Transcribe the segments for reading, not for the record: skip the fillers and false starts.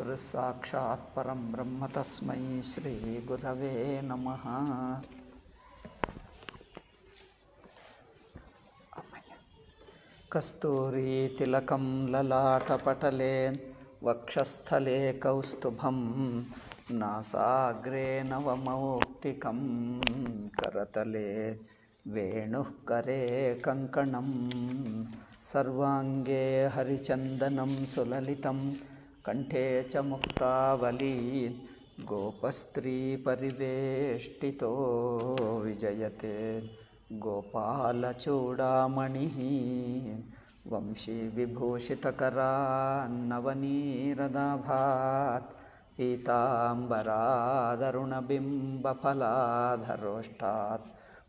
गुरुस्साक्षात् परं ब्रह्म तस्मै श्री गुरवे नमः। कस्तूरी तिलकं ललाटपटले वक्षस्थले कौस्तुभं नासाग्रे नवमौक्तिकं करतले वेणुः करे कङ्कणं सर्वाङ्गे हरिचन्दनं सुललितं कंठे च मुक्तावली गोपस्त्रीपरिवेष्टितो विजयते गोपालचूडामणिः वंशीविभूषितकरान्नवनीरदाभात् पीताम्बरादरुणबिम्बफलाधरोष्टात्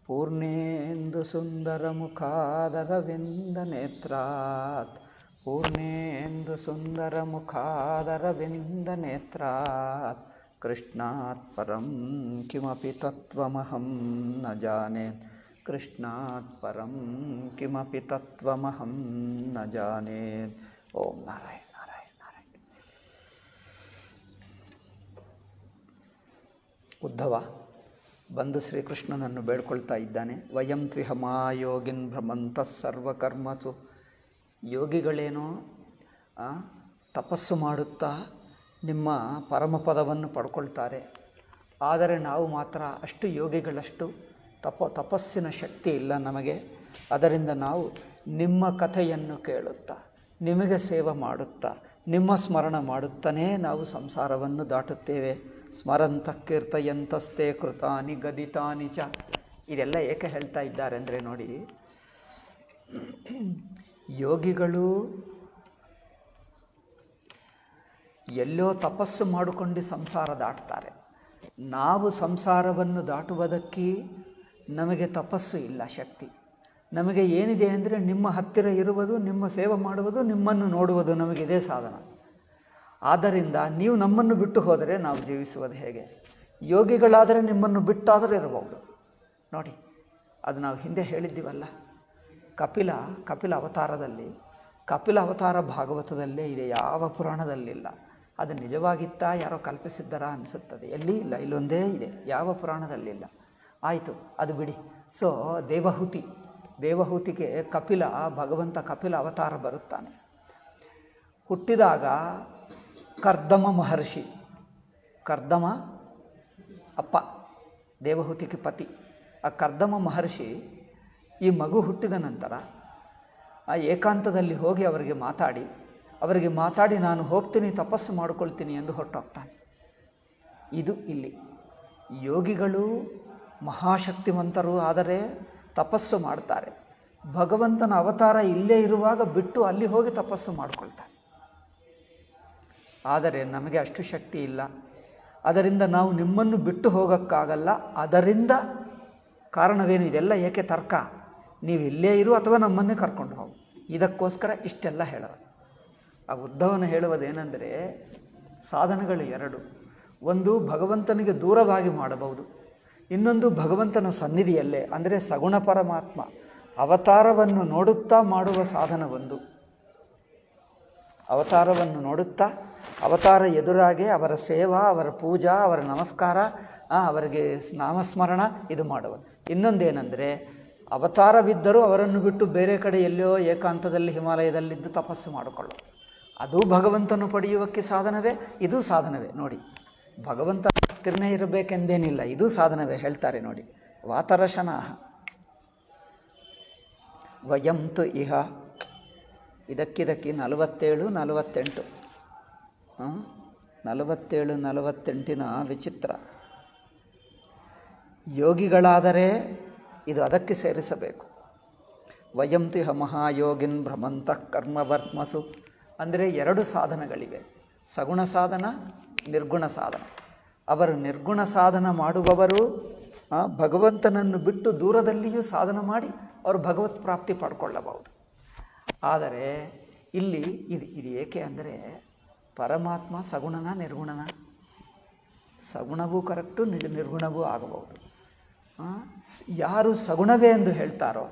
पूर्णेन्दुसुन्दरमुखादरविन्दनेत्रात् पूर्णेन्दुसुन्दरमुखादरविन्दनेत्रात् कृष्णात् परं किमपि तत्त्वमहं न जाने कृष्णात् परं किमपि तत्त्वमहं न जाने। ओम नारायण नारायण नारायण। ಉದ್ಧವ ಬಂದು ಶ್ರೀಕೃಷ್ಣನನ್ನು ಬೇಡ್ಕೊಳ್ತಾ ಇದ್ದಾನೆ. ವಯಂ ತ್ವಿಹ ಮಾಯೋಗಿನ್ ಭ್ರಮಂತಃ ಸರ್ವಕರ್ಮಸು. ಯೋಗಿಗಳೇನೋ ತಪಸ್ಸು ಮಾಡುತ್ತಾ ನಿಮ್ಮ ಪರಮಪದವನ್ನು ಪಡ್ಕೊಳ್ತಾರೆ. ಆದರೆ ನಾವು ಮಾತ್ರ ಅಷ್ಟು ಯೋಗಿಗಳಷ್ಟು ತಪಸ್ಸಿನ ಶಕ್ತಿ ಇಲ್ಲ ನಮಗೆ. ಅದರಿಂದ ನಾವು ನಿಮ್ಮ ಕಥೆಯನ್ನು ಕೇಳುತ್ತಾ ನಿಮಗೆ ಸೇವೆ ಮಾಡುತ್ತಾ ನಿಮ್ಮ ಸ್ಮರಣ ಮಾಡುತ್ತಾನೇ ನಾವು ಸಂಸಾರವನ್ನು ದಾಟುತ್ತೇವೆ. ಸ್ಮರಂತಃ ಕೀರ್ತಯಂತಸ್ತೆ ಕೃತಾನಿ ಗದಿತಾನಿ ಚ. ಇದೆಲ್ಲ ಏಕೆ ಹೇಳ್ತಾ ಇದ್ದಾರೆ ಅಂದರೆ ನೋಡಿ, ಯೋಗಿಗಳು ಎಲ್ಲೋ ತಪಸ್ಸು ಮಾಡಿಕೊಂಡು ಸಂಸಾರ ದಾಟ್ತಾರೆ. ನಾವು ಸಂಸಾರವನ್ನು ದಾಟುವುದಕ್ಕೆ ನಮಗೆ ತಪಸ್ಸು ಇಲ್ಲ, ಶಕ್ತಿ ನಮಗೆ ಏನಿದೆ ಅಂದರೆ ನಿಮ್ಮ ಹತ್ತಿರ ಇರುವುದು, ನಿಮ್ಮ ಸೇವೆ ಮಾಡುವುದು, ನಿಮ್ಮನ್ನು ನೋಡುವುದು, ನಮಗಿದೇ ಸಾಧನ. ಆದ್ದರಿಂದ ನೀವು ನಮ್ಮನ್ನು ಬಿಟ್ಟು ಹೋದರೆ ನಾವು ಜೀವಿಸುವುದು ಹೇಗೆ? ಯೋಗಿಗಳಾದರೆ ನಿಮ್ಮನ್ನು ಬಿಟ್ಟಾದರೂ ಇರಬಹುದು. ನೋಡಿ, ಅದು ನಾವು ಹಿಂದೆ ಹೇಳಿದ್ದೀವಲ್ಲ, ಕಪಿಲ ಅವತಾರದಲ್ಲಿ, ಕಪಿಲ ಅವತಾರ ಭಾಗವತದಲ್ಲೇ ಇದೆ, ಯಾವ ಪುರಾಣದಲ್ಲಿಲ್ಲ. ಅದು ನಿಜವಾಗಿತ್ತಾ ಯಾರೋ ಕಲ್ಪಿಸಿದ್ದಾರಾ ಅನಿಸುತ್ತದೆ. ಎಲ್ಲಿ ಇಲ್ಲ, ಇಲ್ಲೊಂದೇ ಇದೆ, ಯಾವ ಪುರಾಣದಲ್ಲಿಲ್ಲ. ಆಯಿತು, ಅದು ಬಿಡಿ. ಸೊ ದೇವಹೂತಿಗೆ ಭಗವಂತ ಕಪಿಲ ಅವತಾರ ಬರುತ್ತಾನೆ. ಹುಟ್ಟಿದಾಗ ಕರ್ದಮ ಮಹರ್ಷಿ, ಕರ್ದಮ ಅಪ್ಪ ದೇವಹೂತಿಗೆ ಪತಿ, ಆ ಕರ್ದಮ ಮಹರ್ಷಿ ಈ ಮಗು ಹುಟ್ಟಿದ ನಂತರ ಆ ಏಕಾಂತದಲ್ಲಿ ಹೋಗಿ ಅವರಿಗೆ ಮಾತಾಡಿ ನಾನು ಹೋಗ್ತೀನಿ, ತಪಸ್ಸು ಮಾಡಿಕೊಳ್ತೀನಿ ಎಂದು ಹೊರಟೋಗ್ತಾನೆ. ಇದು ಇಲ್ಲಿ ಯೋಗಿಗಳು ಮಹಾಶಕ್ತಿವಂತರು, ಆದರೆ ತಪಸ್ಸು ಮಾಡ್ತಾರೆ. ಭಗವಂತನ ಅವತಾರ ಇಲ್ಲೇ ಇರುವಾಗ ಬಿಟ್ಟು ಅಲ್ಲಿ ಹೋಗಿ ತಪಸ್ಸು ಮಾಡಿಕೊಳ್ತಾರೆ. ಆದರೆ ನಮಗೆ ಅಷ್ಟು ಶಕ್ತಿ ಇಲ್ಲ. ಅದರಿಂದ ನಾವು ನಿಮ್ಮನ್ನು ಬಿಟ್ಟು ಹೋಗೋಕ್ಕಾಗಲ್ಲ. ಅದರಿಂದ ಕಾರಣವೇನು? ಇದೆಲ್ಲ ಏಕೆ ತರ್ಕ? ನೀವು ಇಲ್ಲೇ ಇರು ಅಥವಾ ನಮ್ಮನ್ನೇ ಕರ್ಕೊಂಡು ಹೋಗು. ಇದಕ್ಕೋಸ್ಕರ ಇಷ್ಟೆಲ್ಲ ಹೇಳೋದು. ಆ ಉದ್ಧವನು ಹೇಳುವುದೇನೆಂದರೆ, ಸಾಧನಗಳು ಎರಡು. ಒಂದು ಭಗವಂತನಿಗೆ ದೂರವಾಗಿ ಮಾಡಬಹುದು, ಇನ್ನೊಂದು ಭಗವಂತನ ಸನ್ನಿಧಿಯಲ್ಲೇ ಅಂದರೆ ಸಗುಣ ಪರಮಾತ್ಮ ಅವತಾರವನ್ನು ನೋಡುತ್ತಾ ಮಾಡುವ ಸಾಧನ ಒಂದು. ಅವತಾರವನ್ನು ನೋಡುತ್ತಾ ಅವತಾರ ಎದುರಾಗೆ ಅವರ ಸೇವಾ, ಅವರ ಪೂಜಾ, ಅವರ ನಮಸ್ಕಾರ, ಅವರಿಗೆ ನಾಮಸ್ಮರಣ ಇದು ಮಾಡುವುದು. ಇನ್ನೊಂದೇನೆಂದರೆ ಅವತಾರವಿದ್ದರೂ ಅವರನ್ನು ಬಿಟ್ಟು ಬೇರೆ ಕಡೆ ಎಲ್ಲೋ ಏಕಾಂತದಲ್ಲಿ ಹಿಮಾಲಯದಲ್ಲಿದ್ದು ತಪಸ್ಸು ಮಾಡಿಕೊಳ್ಳೋದು. ಅದು ಭಗವಂತನು ಪಡೆಯುವಕ್ಕೆ ಸಾಧನವೇ, ಇದು ಸಾಧನವೇ. ನೋಡಿ, ಭಗವಂತ ಹತ್ತಿರನೇ ಇರಬೇಕೆಂದೇನಿಲ್ಲ, ಇದು ಸಾಧನವೇ. ಹೇಳ್ತಾರೆ ನೋಡಿ, ವಾತರಶನಾಹ ವಯಂತು ಇಹ. ಇದಕ್ಕಿದಕ್ಕೆ 47, 48 47, 48 ವಿಚಿತ್ರ. ಯೋಗಿಗಳಾದರೆ ಇದು ಅದಕ್ಕೆ ಸೇರಿಸಬೇಕು. ವಯಂತು ಇಹ ಮಹಾಯೋಗಿನ್ ಭ್ರಮಂತಃ ಕರ್ಮವರ್ತ್ಮಸು. ಅಂದರೆ ಎರಡು ಸಾಧನಗಳಿವೆ, ಸಗುಣ ಸಾಧನ, ನಿರ್ಗುಣ ಸಾಧನ. ಅವರು ನಿರ್ಗುಣ ಸಾಧನ ಮಾಡುವವರು ಭಗವಂತನನ್ನು ಬಿಟ್ಟು ದೂರದಲ್ಲಿಯೂ ಸಾಧನ ಮಾಡಿ ಅವರು ಭಗವತ್ ಪ್ರಾಪ್ತಿ ಪಡ್ಕೊಳ್ಳಬಹುದು. ಆದರೆ ಇಲ್ಲಿ ಇದು ಏಕೆ ಅಂದರೆ, ಪರಮಾತ್ಮ ಸಗುಣನ ನಿರ್ಗುಣನ? ಸಗುಣವೂ ಕರೆಕ್ಟು, ನಿರ್ಗುಣವೂ ಆಗಬಹುದು. ಯಾರು ಸಗುಣವೇ ಎಂದು ಹೇಳ್ತಾರೋ,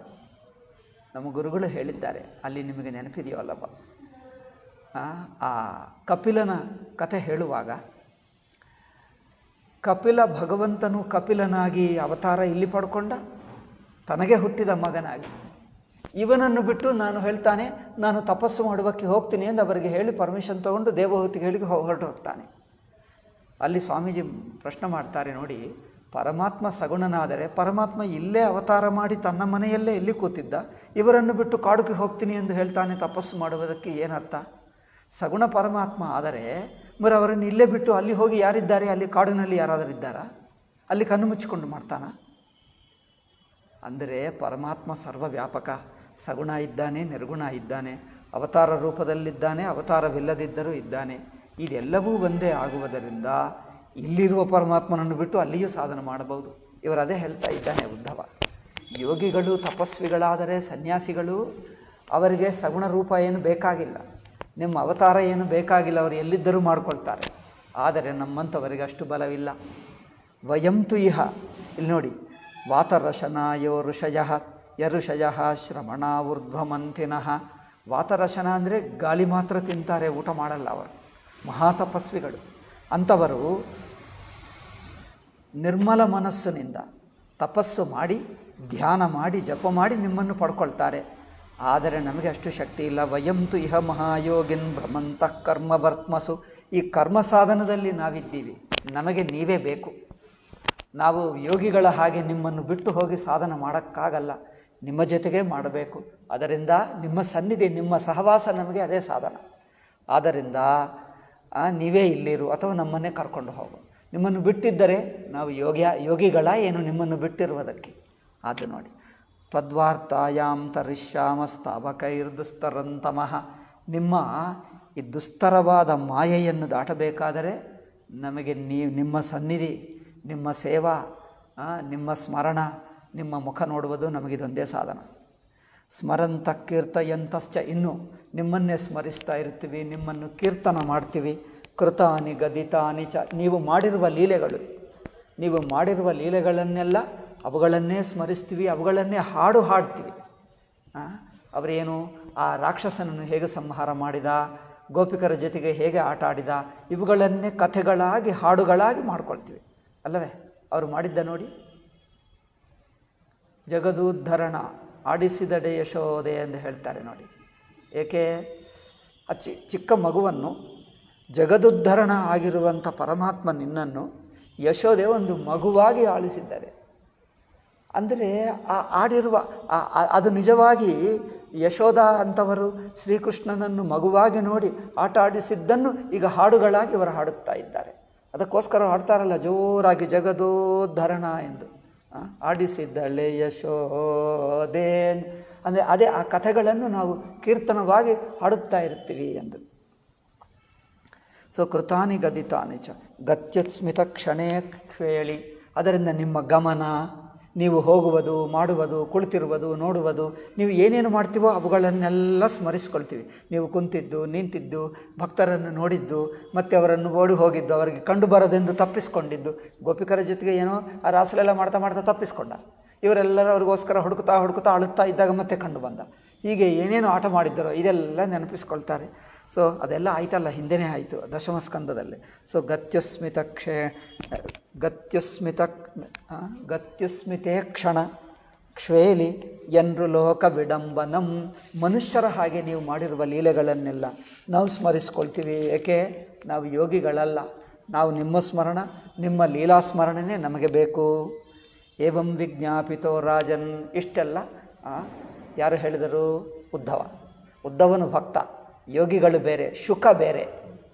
ನಮ್ಮ ಗುರುಗಳು ಹೇಳಿದ್ದಾರೆ, ಅಲ್ಲಿ ನಿಮಗೆ ನೆನಪಿದೆಯೋ ಅಲ್ಲಪ್ಪ, ಆ ಕಪಿಲನ ಕಥೆ ಹೇಳುವಾಗ ಕಪಿಲ ಭಗವಂತನು ಕಪಿಲನಾಗಿ ಅವತಾರ ಇಲ್ಲಿ ಪಡ್ಕೊಂಡ, ತನಗೆ ಹುಟ್ಟಿದ ಮಗನಾಗಿ. ಇವನನ್ನು ಬಿಟ್ಟು ನಾನು ಹೇಳ್ತಾನೆ ನಾನು ತಪಸ್ಸು ಮಾಡುವಕ್ಕೆ ಹೋಗ್ತೀನಿ ಎಂದು ಅವರಿಗೆ ಹೇಳಿ ಪರ್ಮಿಷನ್ ತೊಗೊಂಡು ದೇವಹೂತಿಗೆ ಹೇಳಿ ಹೊರಟು ಹೋಗ್ತಾನೆ. ಅಲ್ಲಿ ಸ್ವಾಮೀಜಿ ಪ್ರಶ್ನೆ ಮಾಡ್ತಾರೆ ನೋಡಿ, ಪರಮಾತ್ಮ ಸಗುಣನಾದರೆ ಪರಮಾತ್ಮ ಇಲ್ಲೇ ಅವತಾರ ಮಾಡಿ ತನ್ನ ಮನೆಯಲ್ಲೇ ಇಲ್ಲಿ ಕೂತಿದ್ದ, ಇವರನ್ನು ಬಿಟ್ಟು ಕಾಡುಗೆ ಹೋಗ್ತೀನಿ ಎಂದು ಹೇಳ್ತಾನೆ ತಪಸ್ಸು ಮಾಡುವುದಕ್ಕೆ ಏನರ್ಥ? ಸಗುಣ ಪರಮಾತ್ಮ ಆದರೆ మరి ಅವರನ್ನು ಇಲ್ಲೇ ಬಿಟ್ಟು ಅಲ್ಲಿ ಹೋಗಿ ಯಾರಿದ್ದಾರೆ? ಅಲ್ಲಿ ಕಾಡಿನಲ್ಲಿ ಯಾರಾದರೂ ಇದ್ದಾರಾ? ಅಲ್ಲಿ ಕಣ್ಣು ಮುಚ್ಚಿಕೊಂಡು ಮಾಡ್ತಾನ? ಅಂದರೆ ಪರಮಾತ್ಮ ಸರ್ವವ್ಯಾಪಕ, ಸಗುಣ ಇದ್ದಾನೆ, ನಿರ್ಗುಣ ಇದ್ದಾನೆ, ಅವತಾರ ರೂಪದಲ್ಲಿದ್ದಾನೆ, ಅವತಾರವಿಲ್ಲದಿದ್ದರೂ ಇದ್ದಾನೆ. ಇದೆಲ್ಲವೂ ಒಂದೇ ಆಗುವುದರಿಂದ ಇಲ್ಲಿರುವ ಪರಮಾತ್ಮನನ್ನು ಬಿಟ್ಟು ಅಲ್ಲಿಯೂ ಸಾಧನೆ ಮಾಡಬಹುದು. ಇವರದೇ ಹೇಳ್ತಾ ಇದ್ದಾನೆ ಉದ್ಧವ. ಯೋಗಿಗಳು ತಪಸ್ವಿಗಳಾದರೆ ಸನ್ಯಾಸಿಗಳು ಅವರಿಗೆ ಸಗುಣ ರೂಪ ಏನು ಬೇಕಾಗಿಲ್ಲ, ನಿಮ್ಮ ಅವತಾರ ಏನು ಬೇಕಾಗಿಲ್ಲ, ಅವರು ಎಲ್ಲಿದ್ದರೂ ಮಾಡ್ಕೊಳ್ತಾರೆ. ಆದರೆ ನಮ್ಮಂಥವರಿಗೆ ಅಷ್ಟು ಬಲವಿಲ್ಲ. ವಯಂತು ಇಹ ಇಲ್ಲಿ ನೋಡಿ, ವಾತರಶನಾಯೋ ಋಷಯ ಯಋಷಯ ಶ್ರವಣ ಊರ್ಧ್ವಮಂಥಿನಃ. ವಾತರಶನ ಅಂದರೆ ಗಾಳಿ ಮಾತ್ರ ತಿಂತಾರೆ, ಊಟ ಮಾಡಲ್ಲ. ಅವರು ಮಹಾತಪಸ್ವಿಗಳು. ಅಂಥವರು ನಿರ್ಮಲ ಮನಸ್ಸಿನಿಂದ ತಪಸ್ಸು ಮಾಡಿ ಧ್ಯಾನ ಮಾಡಿ ಜಪ ಮಾಡಿ ನಿಮ್ಮನ್ನು ಪಡ್ಕೊಳ್ತಾರೆ. ಆದರೆ ನಮಗೆ ಅಷ್ಟು ಶಕ್ತಿ ಇಲ್ಲ. ವಯಂತು ಇಹ ಮಹಾಯೋಗಿನ್ ಭ್ರಮಂತಃ ಕರ್ಮವರ್ತ್ಮಸು. ಈ ಕರ್ಮ ಸಾಧನದಲ್ಲಿ ನಾವಿದ್ದೀವಿ, ನಮಗೆ ನೀವೇ ಬೇಕು. ನಾವು ಯೋಗಿಗಳ ಹಾಗೆ ನಿಮ್ಮನ್ನು ಬಿಟ್ಟು ಹೋಗಿ ಸಾಧನೆ ಮಾಡೋಕ್ಕಾಗಲ್ಲ, ನಿಮ್ಮ ಜೊತೆಗೆ ಮಾಡಬೇಕು. ಅದರಿಂದ ನಿಮ್ಮ ಸನ್ನಿಧಿ, ನಿಮ್ಮ ಸಹವಾಸ ನಮಗೆ ಅದೇ ಸಾಧನ. ಆದ್ದರಿಂದ ನೀವೇ ಇಲ್ಲಿರು ಅಥವಾ ನಮ್ಮನ್ನೇ ಕರ್ಕೊಂಡು ಹೋಗು. ನಿಮ್ಮನ್ನು ಬಿಟ್ಟಿದ್ದರೆ ನಾವು ಯೋಗಿಗಳ ಏನು ನಿಮ್ಮನ್ನು ಬಿಟ್ಟಿರುವುದಕ್ಕೆ? ಅದು ನೋಡಿ, ತ್ವದ್ವಾರ್ತಾಯಾಂ ತರಿಷ್ಯಾಮಸ್ತಾವಕೈರ್ದುಸ್ತರಂತಮಃ. ನಿಮ್ಮ ಈ ದುಸ್ತರವಾದ ಮಾಯೆಯನ್ನು ದಾಟಬೇಕಾದರೆ ನಮಗೆ ನಿಮ್ಮ ಸನ್ನಿಧಿ, ನಿಮ್ಮ ಸೇವಾ, ನಿಮ್ಮ ಸ್ಮರಣ, ನಿಮ್ಮ ಮುಖ ನೋಡುವುದು ನಮಗಿದೊಂದೇ ಸಾಧನ. ಸ್ಮರಂತ ಕೀರ್ತಯಂತಶ್ಚ, ಇನ್ನು ನಿಮ್ಮನ್ನೇ ಸ್ಮರಿಸ್ತಾ ಇರ್ತೀವಿ, ನಿಮ್ಮನ್ನು ಕೀರ್ತನ ಮಾಡ್ತೀವಿ. ಕೃತಾನಿ ಗದಿತಾನಿ ಚ, ನೀವು ಮಾಡಿರುವ ಲೀಲೆಗಳು, ನೀವು ಮಾಡಿರುವ ಲೀಲೆಗಳನ್ನೆಲ್ಲ ಅವುಗಳನ್ನೇ ಸ್ಮರಿಸ್ತೀವಿ, ಅವುಗಳನ್ನೇ ಹಾಡ್ತೀವಿ. ಅವರೇನು ಆ ರಾಕ್ಷಸನನ್ನು ಹೇಗೆ ಸಂಹಾರ ಮಾಡಿದ, ಗೋಪಿಕರ ಜೊತೆಗೆ ಹೇಗೆ ಆಟ ಆಡಿದ, ಇವುಗಳನ್ನೇ ಕಥೆಗಳಾಗಿ ಹಾಡುಗಳಾಗಿ ಮಾಡ್ಕೊಳ್ತೀವಿ ಅಲ್ಲವೇ? ಅವರು ಮಾಡಿದ್ದ ನೋಡಿ, ಜಗದುದ್ಧರಣ ಆಡಿಸಿದಡೆ ಯಶೋದೆ ಎಂದು ಹೇಳ್ತಾರೆ ನೋಡಿ. ಏಕೆ? ಆ ಚಿಕ್ಕ ಮಗುವನ್ನು ಜಗದುದ್ಧರಣ ಆಗಿರುವಂಥ ಪರಮಾತ್ಮ ನಿನ್ನನ್ನು ಯಶೋದೆ ಒಂದು ಮಗುವಾಗಿ ಆಳಿಸಿದ್ದಾರೆ. ಅಂದರೆ ಆ ಆಡಿರುವ ಅದು ನಿಜವಾಗಿ ಯಶೋಧ ಅಂಥವರು ಶ್ರೀಕೃಷ್ಣನನ್ನು ಮಗುವಾಗಿ ನೋಡಿ ಆಟ ಆಡಿಸಿದ್ದನ್ನು ಈಗ ಹಾಡುಗಳಾಗಿ ಅವರು ಹಾಡುತ್ತಾ ಇದ್ದಾರೆ. ಅದಕ್ಕೋಸ್ಕರ ಹಾಡ್ತಾರಲ್ಲ ಜೋರಾಗಿ ಜಗದೋದ್ಧರಣ ಎಂದು. ಆಡಿಸಿದ್ದಳೆ ಯಶೋದೆ ಅಂದರೆ ಅದೇ ಆ ಕಥೆಗಳನ್ನು ನಾವು ಕೀರ್ತನವಾಗಿ ಹಾಡುತ್ತಾ ಇರ್ತೀವಿ ಎಂದು. ಸೊ ಕೃತಾನಿ ಗದಿತಾನಿ ಚ ಗತ್ಯಸ್ಮಿತ ಕ್ಷಣೇ ಕ್ಷೇಳಿ. ಅದರಿಂದ ನಿಮ್ಮ ಗಮನ, ನೀವು ಹೋಗುವುದು, ಮಾಡುವುದು, ಕುಳಿತಿರುವುದು, ನೋಡುವುದು, ನೀವು ಏನೇನು ಮಾಡ್ತೀವೋ ಅವುಗಳನ್ನೆಲ್ಲ ಸ್ಮರಿಸ್ಕೊಳ್ತೀವಿ. ನೀವು ಕುಂತಿದ್ದು, ನಿಂತಿದ್ದು, ಭಕ್ತರನ್ನು ನೋಡಿದ್ದು, ಮತ್ತು ಅವರನ್ನು ಓಡಿ ಹೋಗಿದ್ದು, ಅವರಿಗೆ ಕಂಡು ಬರೋದೆಂದು ತಪ್ಪಿಸ್ಕೊಂಡಿದ್ದು. ಗೋಪಿಕರ ಜೊತೆಗೆ ಏನೋ ಆ ರಾಸಲೆಲ್ಲ ಮಾಡ್ತಾ ತಪ್ಪಿಸ್ಕೊಂಡ. ಇವರೆಲ್ಲರೂ ಅವ್ರಿಗೋಸ್ಕರ ಹುಡುಕುತ್ತಾ ಅಳುತ್ತಾ ಇದ್ದಾಗ ಮತ್ತೆ ಕಂಡು ಬಂದ. ಹೀಗೆ ಏನೇನು ಆಟ ಮಾಡಿದ್ದರೋ ಇದೆಲ್ಲ ನೆನಪಿಸ್ಕೊಳ್ತಾರೆ. ಸೊ ಅದೆಲ್ಲ ಆಯ್ತಲ್ಲ, ಹಿಂದೆನೇ ಆಯಿತು ದಶಮಸ್ಕಂದದಲ್ಲಿ. ಸೊ ಗತ್ಯುಸ್ಮಿತೇ ಕ್ಷಣ ಕ್ಷೇಲಿ ಎನ್ರು ಲೋಕ ವಿಡಂಬನಂ. ಮನುಷ್ಯರ ಹಾಗೆ ನೀವು ಮಾಡಿರುವ ಲೀಲೆಗಳನ್ನೆಲ್ಲ ನಾವು ಸ್ಮರಿಸ್ಕೊಳ್ತೀವಿ. ಏಕೆ? ನಾವು ಯೋಗಿಗಳಲ್ಲ, ನಾವು ನಿಮ್ಮ ಸ್ಮರಣ, ನಿಮ್ಮ ಲೀಲಾ ಸ್ಮರಣೆಯೇ ನಮಗೆ ಬೇಕು. ಏವಂ ವಿಜ್ಞಾಪಿತೋ ರಾಜನ್. ಇಷ್ಟೆಲ್ಲ ಯಾರು ಹೇಳಿದರು? ಉದ್ಧವನು ಭಕ್ತ. ಯೋಗಿಗಳು ಬೇರೆ, ಶುಕ ಬೇರೆ.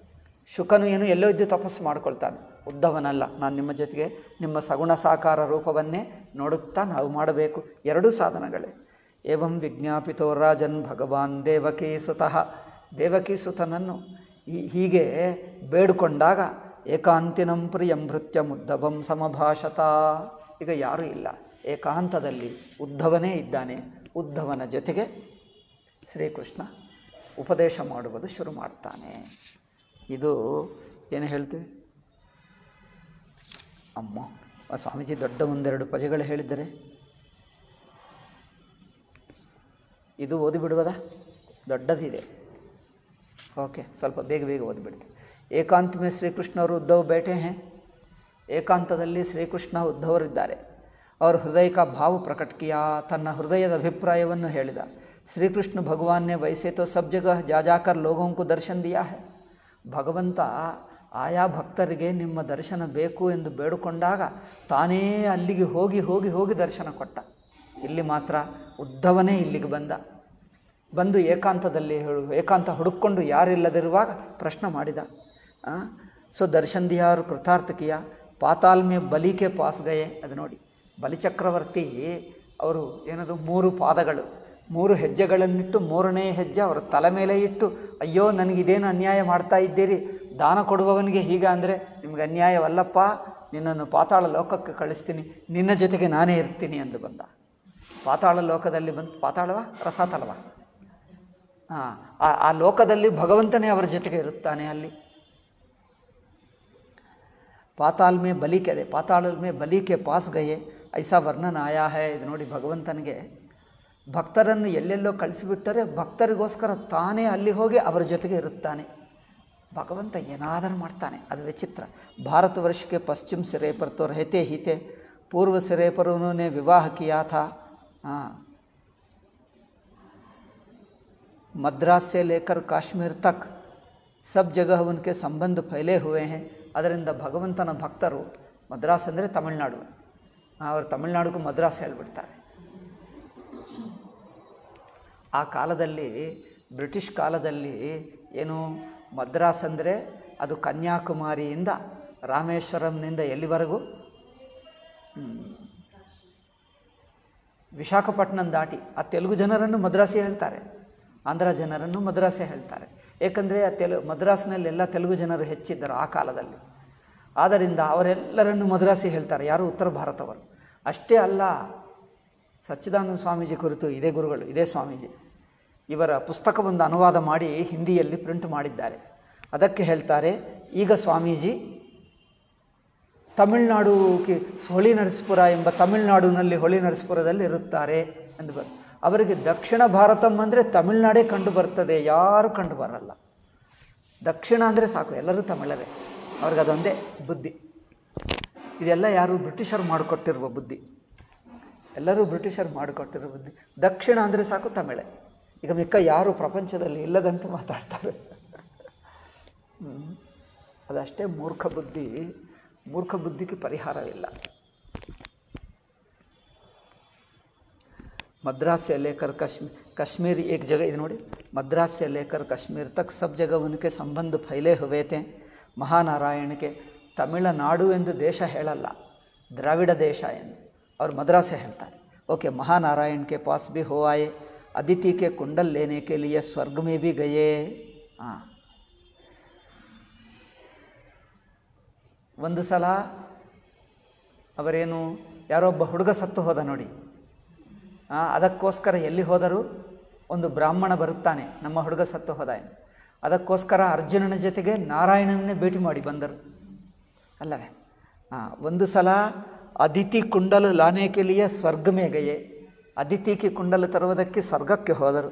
ಶುಕನು ಏನು ಎಲ್ಲೋ ಇದ್ದು ತಪಸ್ಸು ಮಾಡ್ಕೊಳ್ತಾನೆ, ಉದ್ಧವನಲ್ಲ. ನಾನು ನಿಮ್ಮ ಜೊತೆಗೆ ನಿಮ್ಮ ಸಗುಣ ಸಾಕಾರ ರೂಪವನ್ನೇ ನೋಡುತ್ತಾ ನಾವು ಮಾಡಬೇಕು. ಎರಡೂ ಸಾಧನಗಳೇ. ಏವಂ ವಿಜ್ಞಾಪಿತೋ ರಾಜನ್ ಭಗವಾನ್ ದೇವಕೀ ಸುತಃ. ದೇವಕೀ ಸುತನನ್ನು ಹೀಗೆ ಬೇಡಿಕೊಂಡಾಗ ಏಕಾಂತಿನಂ ಪ್ರಿಯಂ ಭೃತ್ಯಂ ಉದ್ಧವಂ ಸಮಭಾಷತ. ಈಗ ಯಾರೂ ಇಲ್ಲ, ಏಕಾಂತದಲ್ಲಿ ಉದ್ಧವನೇ ಇದ್ದಾನೆ. ಉದ್ಧವನ ಜೊತೆಗೆ ಶ್ರೀಕೃಷ್ಣ ಉಪದೇಶ ಮಾಡುವುದು ಶುರು ಮಾಡ್ತಾನೆ. ಇದು ಏನು ಹೇಳ್ತೀವಿ? ಅಮ್ಮ ಸ್ವಾಮೀಜಿ ದೊಡ್ಡ ಒಂದೆರಡು ಪದಗಳು ಹೇಳಿದ್ದಾರೆ, ಇದು ಓದಿಬಿಡುವುದಾ? ದೊಡ್ಡದಿದೆ. ಓಕೆ, ಸ್ವಲ್ಪ ಬೇಗ ಬೇಗ ಓದ್ಬಿಡ್ತೀನಿ. ಏಕಾಂತ ಮೇ ಶ್ರೀಕೃಷ್ಣವರು ಉದ್ಧವ್ ಬೇಟೆ ಹೇ. ಏಕಾಂತದಲ್ಲಿ ಶ್ರೀಕೃಷ್ಣ ಉದ್ಧವರಿದ್ದಾರೆ. ಅವರು ಹೃದಯ ಕಾ ಭಾವ ಪ್ರಕಟ ಕಿಯಾ, ತನ್ನ ಹೃದಯದ ಅಭಿಪ್ರಾಯವನ್ನು ಹೇಳಿದ. ಶ್ರೀಕೃಷ್ಣ ಭಗವಾನ್ ನೆ ವೈಸೆ ತೋ ಸಬ್ ಜಗಹ ಜಾ ಜಾಕರ್ ಲೋಗೋಂ ಕೋ ದರ್ಶನ್ ದಿಯಾ ಹೈ. ಭಗವಂತ ಆಯಾ ಭಕ್ತರಿಗೆ ನಿಮ್ಮ ದರ್ಶನ ಬೇಕು ಎಂದು ಬೇಡಿಕೊಂಡಾಗ ತಾನೇ ಅಲ್ಲಿಗೆ ಹೋಗಿ ಹೋಗಿ ಹೋಗಿ ದರ್ಶನ ಕೊಟ್ಟ. ಇಲ್ಲಿ ಮಾತ್ರ ಉದ್ಧವನೇ ಇಲ್ಲಿಗೆ ಬಂದು ಏಕಾಂತದಲ್ಲಿ ಏಕಾಂತ ಹುಡುಕೊಂಡು ಯಾರಿಲ್ಲದಿರುವಾಗ ಪ್ರಶ್ನೆ ಮಾಡಿದ. ಸೊ ದರ್ಶನ್ ದಿಯಾ ಅವರು ಕೃತಾರ್ಥ ಕಿಯಾ. ಪಾತಾಲ್ ಮೇ ಬಲಿ ಕೆ ಪಾಸ್ ಗಯೆ. ಅದು ನೋಡಿ, ಬಲಿಚಕ್ರವರ್ತಿ ಅವರು ಏನದು 3 ಪಾದಗಳು 3 ಹೆಜ್ಜೆಗಳನ್ನಿಟ್ಟು 3ನೇ ಹೆಜ್ಜೆ ಅವರ ತಲೆ ಮೇಲೆ ಇಟ್ಟು, ಅಯ್ಯೋ ನನಗಿದೇನು ಅನ್ಯಾಯ ಮಾಡ್ತಾ ಇದ್ದೀರಿ, ದಾನ ಕೊಡುವವನಿಗೆ ಹೀಗೆ ಅಂದರೆ ನಿಮ್ಗೆ ಅನ್ಯಾಯವಲ್ಲಪ್ಪ, ನಿನ್ನನ್ನು ಪಾತಾಳ ಲೋಕಕ್ಕೆ ಕಳಿಸ್ತೀನಿ, ನಿನ್ನ ಜೊತೆಗೆ ನಾನೇ ಇರ್ತೀನಿ ಎಂದು ಬಂದ. ಪಾತಾಳ ಲೋಕದಲ್ಲಿ ಬಂದು, ಪಾತಾಳವಾ ರಸಾತಲವಾ, ಆ ಲೋಕದಲ್ಲಿ ಭಗವಂತನೇ ಅವರ ಜೊತೆಗೆ ಇರುತ್ತಾನೆ. ಅಲ್ಲಿ ಪಾತಾಲ್ ಮೇ ಬಲಿ ಕೆದೆ, ಪಾತಾಳ ಮೇ ಬಲಿ ಕೆ ಪಾಸ್ ಗಯೆ ಐಸಾ ವರ್ಣನ ಆಯಾ ಹೈ. ಇದು ನೋಡಿ, ಭಗವಂತನಿಗೆ ಭಕ್ತರನ್ನು ಎಲ್ಲೆಲ್ಲೋ ಕಳಿಸಿಬಿಟ್ಟರೆ ಭಕ್ತರಿಗೋಸ್ಕರ ತಾನೇ ಅಲ್ಲಿ ಹೋಗಿ ಅವರ ಜೊತೆಗೆ ಇರುತ್ತಾನೆ. ಭಗವಂತ ಏನಾದರೂ ಮಾಡ್ತಾನೆ, ಅದು ವಿಚಿತ್ರ. ಭಾರತ ವರ್ಷಕ್ಕೆ ಪಶ್ಚಿಮ ಸಿರೆ ಪರ್ ತೋ ರಹತೆ ಹೀತೆ, ಪೂರ್ವ ಸಿರೆ ಪರ್ ಉನ್होंने ವಿವಾಹ ಕಿಯಾ ಥಾ. मद्रास से लेकर काश्मीर तक सब जगह उनके संबंध फैले हुए हैं. ಅದರಿಂದ ಭಗವಂತನ ಭಕ್ತರು, ಮದ್ರಾಸ್ ಅಂದರೆ ತಮಿಳುನಾಡು, ಅವರು ತಮಿಳುನಾಡಿಗೂ ಮದ್ರಾಸ್ ಹೇಳಿಬಿಡ್ತಾರೆ. ಆ ಕಾಲದಲ್ಲಿ ಬ್ರಿಟಿಷ್ ಕಾಲದಲ್ಲಿ ಏನು ಮದ್ರಾಸ್ ಅಂದರೆ ಅದು ಕನ್ಯಾಕುಮಾರಿಯಿಂದ ರಾಮೇಶ್ವರಂನಿಂದ ಎಲ್ಲಿವರೆಗೂ ವಿಶಾಖಪಟ್ಟಣಂ ದಾಟಿ ಆ ತೆಲುಗು ಜನರನ್ನು ಮದ್ರಾಸಿ ಹೇಳ್ತಾರೆ, ಆಂಧ್ರ ಜನರನ್ನು ಮದ್ರಾಸೆ ಹೇಳ್ತಾರೆ. ಏಕೆಂದರೆ ಮದ್ರಾಸ್ನಲ್ಲೆಲ್ಲ ತೆಲುಗು ಜನರು ಹೆಚ್ಚಿದ್ದರು ಆ ಕಾಲದಲ್ಲಿ. ಆದ್ದರಿಂದ ಅವರೆಲ್ಲರನ್ನು ಮದ್ರಾಸಿ ಹೇಳ್ತಾರೆ, ಯಾರು ಉತ್ತರ ಭಾರತವರು. ಅಷ್ಟೇ ಅಲ್ಲ, ಸಚ್ಚಿದಾನಂದ ಸ್ವಾಮೀಜಿ ಕುರಿತು ಇದೇ ಗುರುಗಳು, ಇದೇ ಸ್ವಾಮೀಜಿ ಇವರ ಪುಸ್ತಕವೊಂದು ಅನುವಾದ ಮಾಡಿ ಹಿಂದಿಯಲ್ಲಿ ಪ್ರಿಂಟ್ ಮಾಡಿದ್ದಾರೆ. ಅದಕ್ಕೆ ಹೇಳ್ತಾರೆ, ಈಗ ಸ್ವಾಮೀಜಿ ತಮಿಳುನಾಡು ಹೊಳಿ ನರಸೀಪುರ ಎಂಬ ತಮಿಳುನಾಡಿನಲ್ಲಿ ಹೊಳಿ ನರಸೀಪುರದಲ್ಲಿ ಇರುತ್ತಾರೆ ಎಂದು ಬಂದು. ಅವರಿಗೆ ದಕ್ಷಿಣ ಭಾರತಂ ಅಂದರೆ ತಮಿಳುನಾಡೇ ಕಂಡು ಬರ್ತದೆ, ಯಾರು ಕಂಡು ಬರಲ್ಲ. ದಕ್ಷಿಣ ಅಂದರೆ ಸಾಕು, ಎಲ್ಲರೂ ತಮಿಳರೇ, ಅವ್ರಿಗೆ ಅದೊಂದೇ ಬುದ್ಧಿ. ಇದೆಲ್ಲ ಯಾರು ಬ್ರಿಟಿಷರು ಮಾಡಿಕೊಟ್ಟಿರುವ ಬುದ್ಧಿ, ಎಲ್ಲರೂ ಬ್ರಿಟಿಷರು ಮಾಡಿಕೊಟ್ಟಿರೋ ಬುದ್ಧಿ. ದಕ್ಷಿಣ ಅಂದರೆ ಸಾಕು ತಮಿಳೇ. ಈಗ ಮಿಕ್ಕ ಯಾರು ಪ್ರಪಂಚದಲ್ಲಿ ಇಲ್ಲದಂತೆ ಮಾತಾಡ್ತಾರೆ. ಅದಷ್ಟೇ ಮೂರ್ಖ ಬುದ್ಧಿ. ಮೂರ್ಖ ಬುದ್ಧಿಗೆ ಪರಿಹಾರವಿಲ್ಲ. मद्रास से लेकर कश्मीर एक जगह, ಇದು ನೋಡಿ, मद्रास से लेकर कश्मीर तक सब जगह उनके संबंध फैले हुए थे. ಮಹಾನಾರಾಯಣಕ್ಕೆ ತಮಿಳುನಾಡು ಎಂದು ದೇಶ ಹೇಳಲ್ಲ, ದ್ರಾವಿಡ ದೇಶ ಎಂದು ಅವರು ಮದ್ರಾಸೆ ಹೇಳ್ತಾರೆ. ಓಕೆ, ಮಹಾನಾರಾಯಣ के पास भी हो आए, अदिति के कुंडल लेने के लिए स्वर्ग में भी गए. ಒಂದು ಸಲ ಅವರೇನು ಯಾರೊಬ್ಬ ಹುಡುಗ ಸತ್ತು ಹೋದ ನೋಡಿ, ಅದಕ್ಕೋಸ್ಕರ ಎಲ್ಲಿ ಹೋದರು, ಒಂದು ಬ್ರಾಹ್ಮಣ ಬರುತ್ತಾನೆ, ನಮ್ಮ ಹುಡುಗ ಸತ್ತು ಹೋದ ಎಂದು. ಅದಕ್ಕೋಸ್ಕರ ಅರ್ಜುನನ ಜೊತೆಗೆ ನಾರಾಯಣನ್ನೇ ಭೇಟಿ ಮಾಡಿ ಬಂದರು ಅಲ್ಲವೇ. ಒಂದು ಸಲ ಅದಿತಿ ಕುಂಡಲು ಲಾನೇಕೆ ಲಿಯೆ ಸ್ವರ್ಗ ಮೇ ಗಯೆ, ಅದಿತಿಗೆ ಕುಂಡಲು ತರುವುದಕ್ಕೆ ಸ್ವರ್ಗಕ್ಕೆ ಹೋದರು.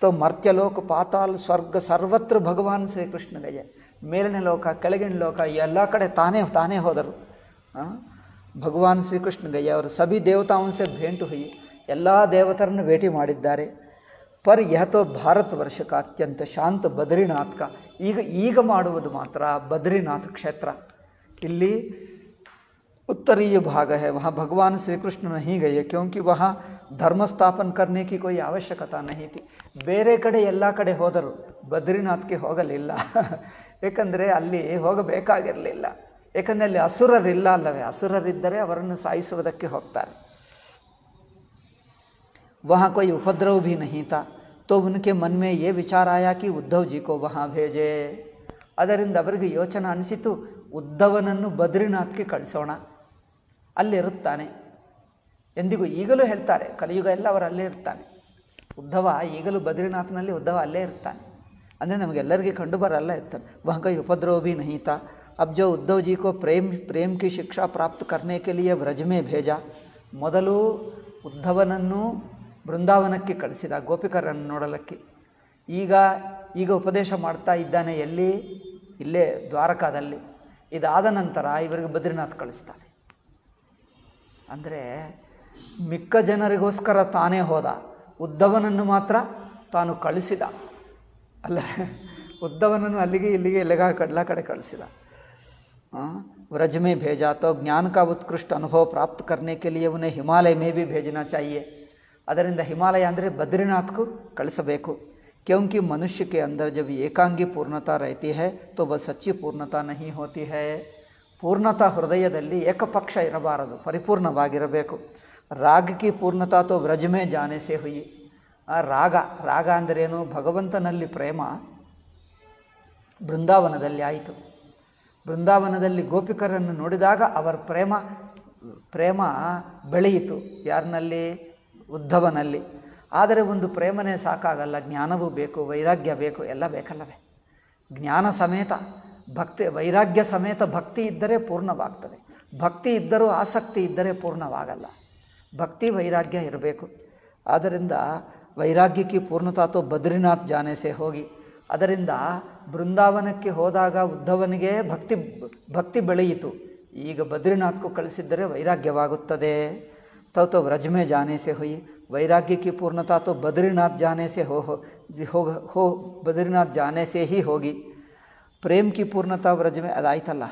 ತೋ ಮರ್ತ್ಯಲೋಕ ಪಾತಾಲ್ ಸ್ವರ್ಗ ಸರ್ವತ್ರ ಭಗವಾನ್ ಶ್ರೀಕೃಷ್ಣ ಗಯೆ. ಮೇಲಿನ ಲೋಕ ಕೆಳಗಿನ ಲೋಕ ಎಲ್ಲ ಕಡೆ ತಾನೇ ಹೋದರು. ಭಗವಾನ್ ಶ್ರೀಕೃಷ್ಣ ಗಯೆ ಅವರು ಸಭಿ ದೇವತಾಂಸೆ ಭೇಂಟು ಹುಯಿ, ಎಲ್ಲ ದೇವತರನ್ನು ಭೇಟಿ ಮಾಡಿದ್ದಾರೆ. ಪರ್ ಯಹತೋ ಭಾರತ ವರ್ಷಕ ಅತ್ಯಂತ ಶಾಂತ ಬದ್ರಿನಾಥ್ ಕಾ. ಈಗ ಮಾಡುವುದು ಮಾತ್ರ ಬದ್ರಿನಾಥ್ ಕ್ಷೇತ್ರ. ಇಲ್ಲಿ उत्तरीय भाग है, वहाँ भगवान श्री कृष्ण नहीं गए क्योंकि वहाँ धर्म स्थापन करने की कोई आवश्यकता नहीं थी. ಬೇರೆ ಕಡೆ ಎಲ್ಲ ಕಡೆ ಹೋದರು, ಬದ್ರಿನಾಥ್ಗೆ ಹೋಗಲಿಲ್ಲ. ಏಕೆಂದರೆ ಅಲ್ಲಿ ಹೋಗಬೇಕಾಗಿರಲಿಲ್ಲ. ಏಕೆಂದರೆ ಅಲ್ಲಿ ಅಸುರರಿಲ್ಲ ಅಲ್ಲವೇ, ಅಸುರರಿದ್ದರೆ ಅವರನ್ನು ಸಾಯಿಸುವುದಕ್ಕೆ ಹೋಗ್ತಾರೆ. वहाँ कोई उपद्रव भी नहीं था, तो उनके मन में ये विचार आया कि उद्धव जी को वहाँ भेजे. ಅದರಿಂದ ಅವರಿಗೆ ಯೋಚನೆ ಅನಿಸಿತು, ಉದ್ಧವನನ್ನು ಬದ್ರಿನಾಥ್ಗೆ ಕಳಿಸೋಣ, ಅಲ್ಲಿರುತ್ತಾನೆ. ಎಂದಿಗೂ ಈಗಲೂ ಹೇಳ್ತಾರೆ, ಕಲಿಯುಗ ಎಲ್ಲ ಅವರು ಅಲ್ಲೇ ಇರ್ತಾನೆ. ಉದ್ಧವ ಈಗಲೂ ಬದ್ರಿನಾಥ್ನಲ್ಲಿ ಉದ್ಧವ ಅಲ್ಲೇ ಇರ್ತಾನೆ. ಅಂದರೆ ನಮಗೆಲ್ಲರಿಗೆ ಕಂಡು ಬರಲ್ಲ ಇರ್ತಾನೆ. वहाँ कोई उपद्रव भी नहीं था. अब जो उद्धव जी को प्रेम की शिक्षा प्राप्त करने के लिए व्रज में भेजा. ಮೊದಲು ಉದ್ಧವನನ್ನು ಬೃಂದಾವನಕ್ಕೆ ಕಳಿಸಿದ ಗೋಪಿಕರನ್ನು ನೋಡಲಿಕ್ಕೆ. ಈಗ ಈಗ ಉಪದೇಶ ಮಾಡ್ತಾ ಇದ್ದಾನೆ. ಎಲ್ಲಿ? ಇಲ್ಲೇ ದ್ವಾರಕಾದಲ್ಲಿ. ಇದಾದ ನಂತರ ಇವರಿಗೆ ಬದ್ರಿನಾಥ್ ಕಳಿಸ್ತಾನೆ. ಅಂದರೆ ಮಿಕ್ಕ ಜನರಿಗೋಸ್ಕರ ತಾನೇ ಹೋದ, ಉದ್ಧವನನ್ನು ಮಾತ್ರ ತಾನು ಕಳಿಸಿದ. ಅಲ್ಲ, ಉದ್ಧವನನ್ನು ಅಲ್ಲಿಗೆ ಇಲ್ಲಿಗೆ ಎಲ್ಲ ಕಡೆ ಕಳಿಸಿದ. व्रज में भेजा तो ज्ञान का उत्कृष्ट अनुभव प्राप्त करने के लिए उन्हें हिमालय में भी भेजना चाहिए. ಅದರಿಂದ ಹಿಮಾಲಯ ಅಂದರೆ ಬದ್ರಿನಾಥ್ಗೂ ಕಳಿಸಬೇಕು. क्योंकि मनुष्य के अंदर जब एकांगी पूर्णता रहती है तो वह सच्ची पूर्णता नहीं होती है. पूर्णता ಹೃದಯದಲ್ಲಿ ಏಕಪಕ್ಷ ಇರಬಾರದು, ಪರಿಪೂರ್ಣವಾಗಿರಬೇಕು. ರಾಗ ಕಿ ಪೂರ್ಣತಾ ತೋ ವ್ರಜ ಮೇ ಜಾನೆ ಸೇ ಹುಯಿ. ರಾಗ ಅಂದರೇನು? ಭಗವಂತನಲ್ಲಿ ಪ್ರೇಮ ಬೃಂದಾವನದಲ್ಲಿ ಆಯಿತು. ಬೃಂದಾವನದಲ್ಲಿ ಗೋಪಿಕರನ್ನು ನೋಡಿದಾಗ ಅವರ ಪ್ರೇಮ ಬೆಳೆಯಿತು. ಯಾರಿನಲ್ಲಿ? ಉದ್ಧವನಲ್ಲಿ. ಆದರೆ ಒಂದು ಪ್ರೇಮನೇ ಸಾಕಾಗಲ್ಲ, ಜ್ಞಾನವೂ ಬೇಕು, ವೈರಾಗ್ಯ ಬೇಕು, ಎಲ್ಲ ಬೇಕಲ್ಲವೇ? ಜ್ಞಾನ ಸಮೇತ ಭಕ್ತಿ, ವೈರಾಗ್ಯ ಸಮೇತ ಭಕ್ತಿ ಇದ್ದರೆ ಪೂರ್ಣವಾಗ್ತದೆ. ಭಕ್ತಿ ಇದ್ದರೂ ಆಸಕ್ತಿ ಇದ್ದರೆ ಪೂರ್ಣವಾಗಲ್ಲ. ಭಕ್ತಿ ವೈರಾಗ್ಯ ಇರಬೇಕು. ಆದ್ದರಿಂದ ವೈರಾಗ್ಯಕ್ಕೆ ಪೂರ್ಣತಾತೋ ಬದ್ರಿನಾಥ್ ಜಾನೆಸೆ ಹೋಗಿ. ಅದರಿಂದ ಬೃಂದಾವನಕ್ಕೆ ಹೋದಾಗ ಉದ್ಧವನಿಗೆ ಭಕ್ತಿ ಬೆಳೆಯಿತು. ಈಗ ಬದ್ರಿನಾಥ್ಗೂ ಕಳಿಸಿದ್ದರೆ ವೈರಾಗ್ಯವಾಗುತ್ತದೆ. तो व्रज में जाने से हुई. वैराग्य की पूर्णता तो बद्रीनाथ जाने से हो बद्रीनाथ जाने से ही होगी. प्रेम की पूर्णता व्रज में अदायतल्ल.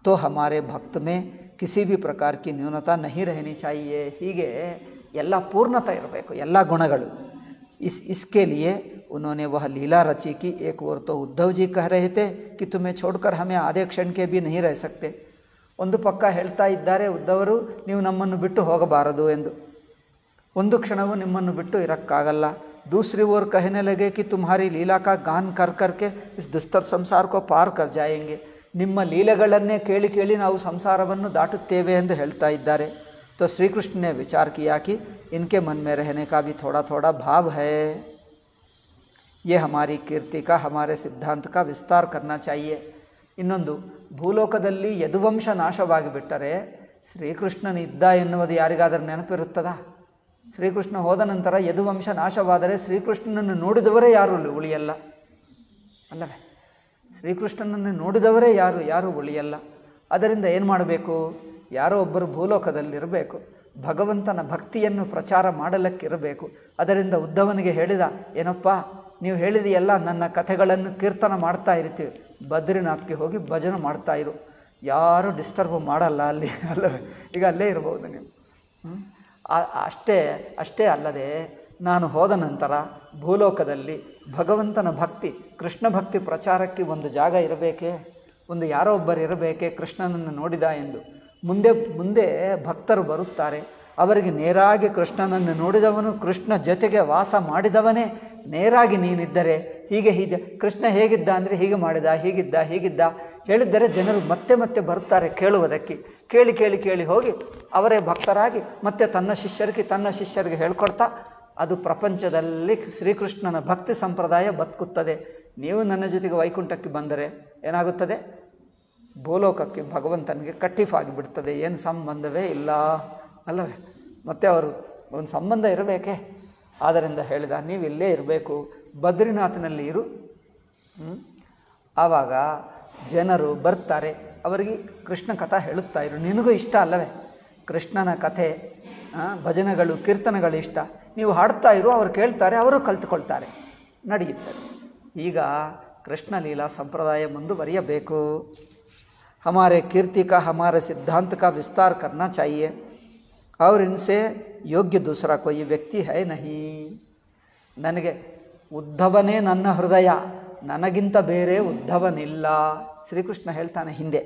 तो हमारे भक्त में किसी भी प्रकार की न्यूनता नहीं रहनी चाहिए. ಹೀಗೆ ಎಲ್ಲ ಪೂರ್ಣತೆ ಇರಬೇಕು, ಎಲ್ಲ ಗುಣಗಳು. इसके लिए उन्होंने वह लीला रची कि एक ओर तो उद्धव जी कह रहे थे कि तुम्हें छोड़कर हमें आधे क्षण के भी नहीं रह सकते. ಒಂದು ಪಕ್ಕ ಹೇಳ್ತಾ ಇದ್ದಾರೆ ಉದ್ಧವರು, ನೀವು ನಮ್ಮನ್ನು ಬಿಟ್ಟು ಹೋಗಬಾರದು ಎಂದು, ಒಂದು ಕ್ಷಣವೂ ನಿಮ್ಮನ್ನು ಬಿಟ್ಟು ಇರಕ್ಕಾಗಲ್ಲ. दूसरी ओर कहने लगे कि तुम्हारी लीला का गान कर करके इस दुस्तर संसार को पार कर जाएंगे. ನಿಮ್ಮ ಲೀಲೆಗಳನ್ನೇ ಕೇಳಿ ಕೇಳಿ ನಾವು ಸಂಸಾರವನ್ನು ದಾಟುತ್ತೇವೆ ಎಂದು ಹೇಳ್ತಾ ಇದ್ದಾರೆ. तो श्री कृष्ण ने विचार किया कि इनके मन में रहने का भी थोड़ा थोड़ा भाव है. ये हमारी कीर्ति का, हमारे सिद्धांत का विस्तार करना चाहिए. ಇನ್ನೊಂದು, ಭೂಲೋಕದಲ್ಲಿ ಯದುವಂಶ ನಾಶವಾಗಿಬಿಟ್ಟರೆ ಶ್ರೀಕೃಷ್ಣನಿದ್ದ ಎನ್ನುವುದು ಯಾರಿಗಾದರೂ ನೆನಪಿರುತ್ತದಾ? ಶ್ರೀಕೃಷ್ಣ ಹೋದ ನಂತರ ಯದುವಂಶ ನಾಶವಾದರೆ ಶ್ರೀಕೃಷ್ಣನನ್ನು ನೋಡಿದವರೇ ಯಾರು ಉಳಿಯಲ್ಲ ಅಲ್ಲವೇ? ಶ್ರೀಕೃಷ್ಣನನ್ನು ನೋಡಿದವರೇ ಯಾರು ಉಳಿಯಲ್ಲ. ಅದರಿಂದ ಏನು ಮಾಡಬೇಕು? ಯಾರೋ ಒಬ್ಬರು ಭೂಲೋಕದಲ್ಲಿರಬೇಕು, ಭಗವಂತನ ಭಕ್ತಿಯನ್ನು ಪ್ರಚಾರ ಮಾಡಲಿಕ್ಕಿರಬೇಕು. ಅದರಿಂದ ಉದ್ಧವನಿಗೆ ಹೇಳಿದ, ಏನಪ್ಪ ನೀವು ಹೇಳಿದೆಯಲ್ಲ, ನನ್ನ ಕಥೆಗಳನ್ನು ಕೀರ್ತನ ಮಾಡ್ತಾ ಇರ್ತೀವಿ, ಬದ್ರಿನಾಥ್ಗೆ ಹೋಗಿ ಭಜನೆ ಮಾಡ್ತಾ ಇರು, ಯಾರೂ ಡಿಸ್ಟರ್ಬ್ ಮಾಡಲ್ಲ ಅಲ್ಲಿ ಅಲ್ಲವೇ? ಈಗ ಅಲ್ಲೇ ಇರ್ಬೋದು ನೀವು. ಅಷ್ಟೇ ಅಲ್ಲದೆ ನಾನು ಹೋದ ನಂತರ ಭೂಲೋಕದಲ್ಲಿ ಭಗವಂತನ ಭಕ್ತಿ, ಕೃಷ್ಣ ಭಕ್ತಿ ಪ್ರಚಾರಕ್ಕೆ ಒಂದು ಜಾಗ ಇರಬೇಕೇ, ಒಂದು ಯಾರೋ ಒಬ್ಬರು ಇರಬೇಕೇ ಕೃಷ್ಣನನ್ನು ನೋಡಿದ ಎಂದು. ಮುಂದೆ ಭಕ್ತರು ಬರುತ್ತಾರೆ, ಅವರಿಗೆ ನೇರಾಗಿ ಕೃಷ್ಣನನ್ನು ನೋಡಿದವನು, ಕೃಷ್ಣ ಜೊತೆಗೆ ವಾಸ ಮಾಡಿದವನೇ ನೇರಾಗಿ ನೀನಿದ್ದರೆ ಹೀಗೆ ಕೃಷ್ಣ ಹೇಗಿದ್ದ ಅಂದರೆ ಹೀಗೆ ಮಾಡಿದ, ಹೀಗಿದ್ದ ಹೇಳಿದ್ದರೆ ಜನರು ಮತ್ತೆ ಮತ್ತೆ ಬರ್ತಾರೆ ಕೇಳುವುದಕ್ಕೆ. ಕೇಳಿ ಹೋಗಿ ಅವರೇ ಭಕ್ತರಾಗಿ ಮತ್ತೆ ತನ್ನ ಶಿಷ್ಯರಿಗೆ ಹೇಳ್ಕೊಡ್ತಾ ಅದು ಪ್ರಪಂಚದಲ್ಲಿ ಶ್ರೀಕೃಷ್ಣನ ಭಕ್ತಿ ಸಂಪ್ರದಾಯ ಬದುಕುತ್ತದೆ. ನೀವು ನನ್ನ ಜೊತೆಗೆ ವೈಕುಂಠಕ್ಕೆ ಬಂದರೆ ಏನಾಗುತ್ತದೆ? ಭೂಲೋಕಕ್ಕೆ ಭಗವಂತನಿಗೆ ಕಟ್ಟಿಫಾಗಿ ಬಿಡ್ತದೆ, ಏನು ಸಂಬಂಧವೇ ಇಲ್ಲ ಅಲ್ಲವೇ? ಮತ್ತು ಅವರು ಒಂದು ಸಂಬಂಧ ಇರಬೇಕೇ. ಆದ್ದರಿಂದ ಹೇಳಿದ, ನೀವು ಇಲ್ಲೇ ಇರಬೇಕು, ಬದ್ರಿನಾಥ್ನಲ್ಲಿ ಇರು. ಆವಾಗ ಜನರು ಬರ್ತಾರೆ, ಅವರಿಗೆ ಕೃಷ್ಣ ಕಥಾ ಹೇಳುತ್ತಾ ಇರು. ನಿನಗೂ ಇಷ್ಟ ಅಲ್ಲವೇ ಕೃಷ್ಣನ ಕಥೆ, ಭಜನೆಗಳು, ಕೀರ್ತನೆಗಳು ಇಷ್ಟ, ನೀವು ಹಾಡ್ತಾ ಇರು, ಅವರು ಕೇಳ್ತಾರೆ, ಅವರು ಕಲ್ತ್ಕೊಳ್ತಾರೆ, ನಡೆಯುತ್ತದೆ. ಈಗ ಕೃಷ್ಣ ಲೀಲಾ ಸಂಪ್ರದಾಯ ಮುಂದುವರಿಯಬೇಕು. हमारे कीर्ति का, हमारे सिद्धांत का विस्तार करना चाहिए और इनसे योग्य दूसरा कोई व्यक्ति है नहीं. ನನಗೆ ಉದ್ಧವನೇ ನನ್ನ ಹೃದಯ, ನನಗಿಂತ ಬೇರೆ ಉದ್ಧವನಿಲ್ಲ. ಶ್ರೀಕೃಷ್ಣ ಹೇಳ್ತಾನೆ ಹಿಂದೆ,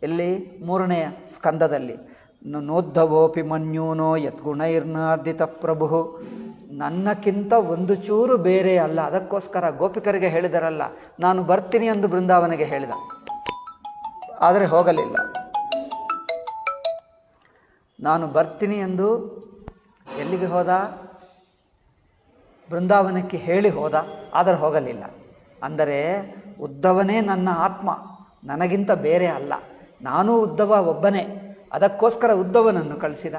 ಎಲ್ಲಿ? 3ನೇ ಸ್ಕಂದದಲ್ಲಿ, ನೋದ್ಧವೋಪಿ ಮನ್ಯೂನೋ ಯದ್ಗುಣೈರ್ನಾರ್ದಿತ ಪ್ರಭು. ನನ್ನಕ್ಕಿಂತ ಒಂದು ಚೂರು ಬೇರೆ ಅಲ್ಲ. ಅದಕ್ಕೋಸ್ಕರ ಗೋಪಿಕರಿಗೆ ಹೇಳಿದರಲ್ಲ, ನಾನು ಬರ್ತೀನಿ ಎಂದು ಬೃಂದಾವನಿಗೆ ಹೇಳಿದ, ಆದರೆ ಹೋಗಲಿಲ್ಲ. ನಾನು ಬರ್ತೀನಿ ಎಂದು ಎಲ್ಲಿಗೆ ಹೋದ? ಬೃಂದಾವನಕ್ಕೆ ಹೇಳಿ ಹೋದ, ಆದರೆ ಹೋಗಲಿಲ್ಲ. ಅಂದರೆ ಉದ್ಧವನೇ ನನ್ನ ಆತ್ಮ, ನನಗಿಂತ ಬೇರೆ ಅಲ್ಲ, ನಾನೂ ಉದ್ಧವ ಒಬ್ಬನೇ. ಅದಕ್ಕೋಸ್ಕರ ಉದ್ಧವನನ್ನು ಕಳಿಸಿದ.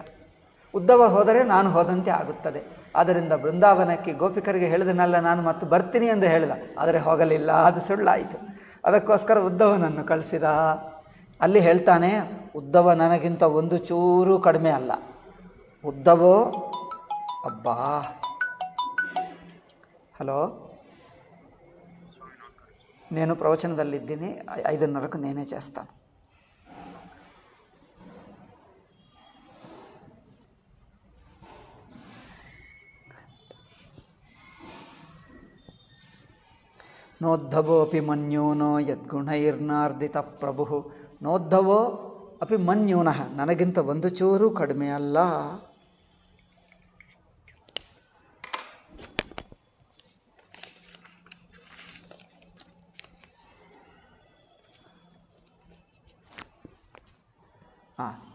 ಉದ್ಧವ ಹೋದರೆ ನಾನು ಹೋದಂತೆ ಆಗುತ್ತದೆ. ಆದ್ದರಿಂದ ಬೃಂದಾವನಕ್ಕೆ ಗೋಪಿಕರಿಗೆ ಹೇಳಿದನಲ್ಲ ನಾನು ಮತ್ತೆ ಬರ್ತೀನಿ ಎಂದು ಹೇಳಿದ, ಆದರೆ ಹೋಗಲಿಲ್ಲ, ಅದು ಸುಳ್ಳಾಯಿತು. ಅದಕ್ಕೋಸ್ಕರ ಉದ್ಧವನನ್ನು ಕಳಿಸಿದ. ಅಲ್ಲಿ ಹೇಳ್ತಾನೆ, ಉದ್ಧವ ನನಗಿಂತ ಒಂದು ಚೂರು ಕಡಿಮೆ ಅಲ್ಲ. ಉದ್ಧವೋ ಅಬ್ಬಾ, ಹಲೋ, నేను ప్రవచనదಲ್ಲಿದ್ದೀನಿ, 5:30కు నేనే చేస్తాను. నోద్ధవో అపి మన్యూనో ಯದ್ಗುಣೈರ್ನಾರ್ದಿತ ಪ್ರಭು. ನೋದ್ಧವೋ ಅಪಿ ಮನ್ಯೂನಃ, ನನಗಿಂತ ಒಂದು ಚೂರು ಕಡಿಮೆ ಅಲ್ಲ.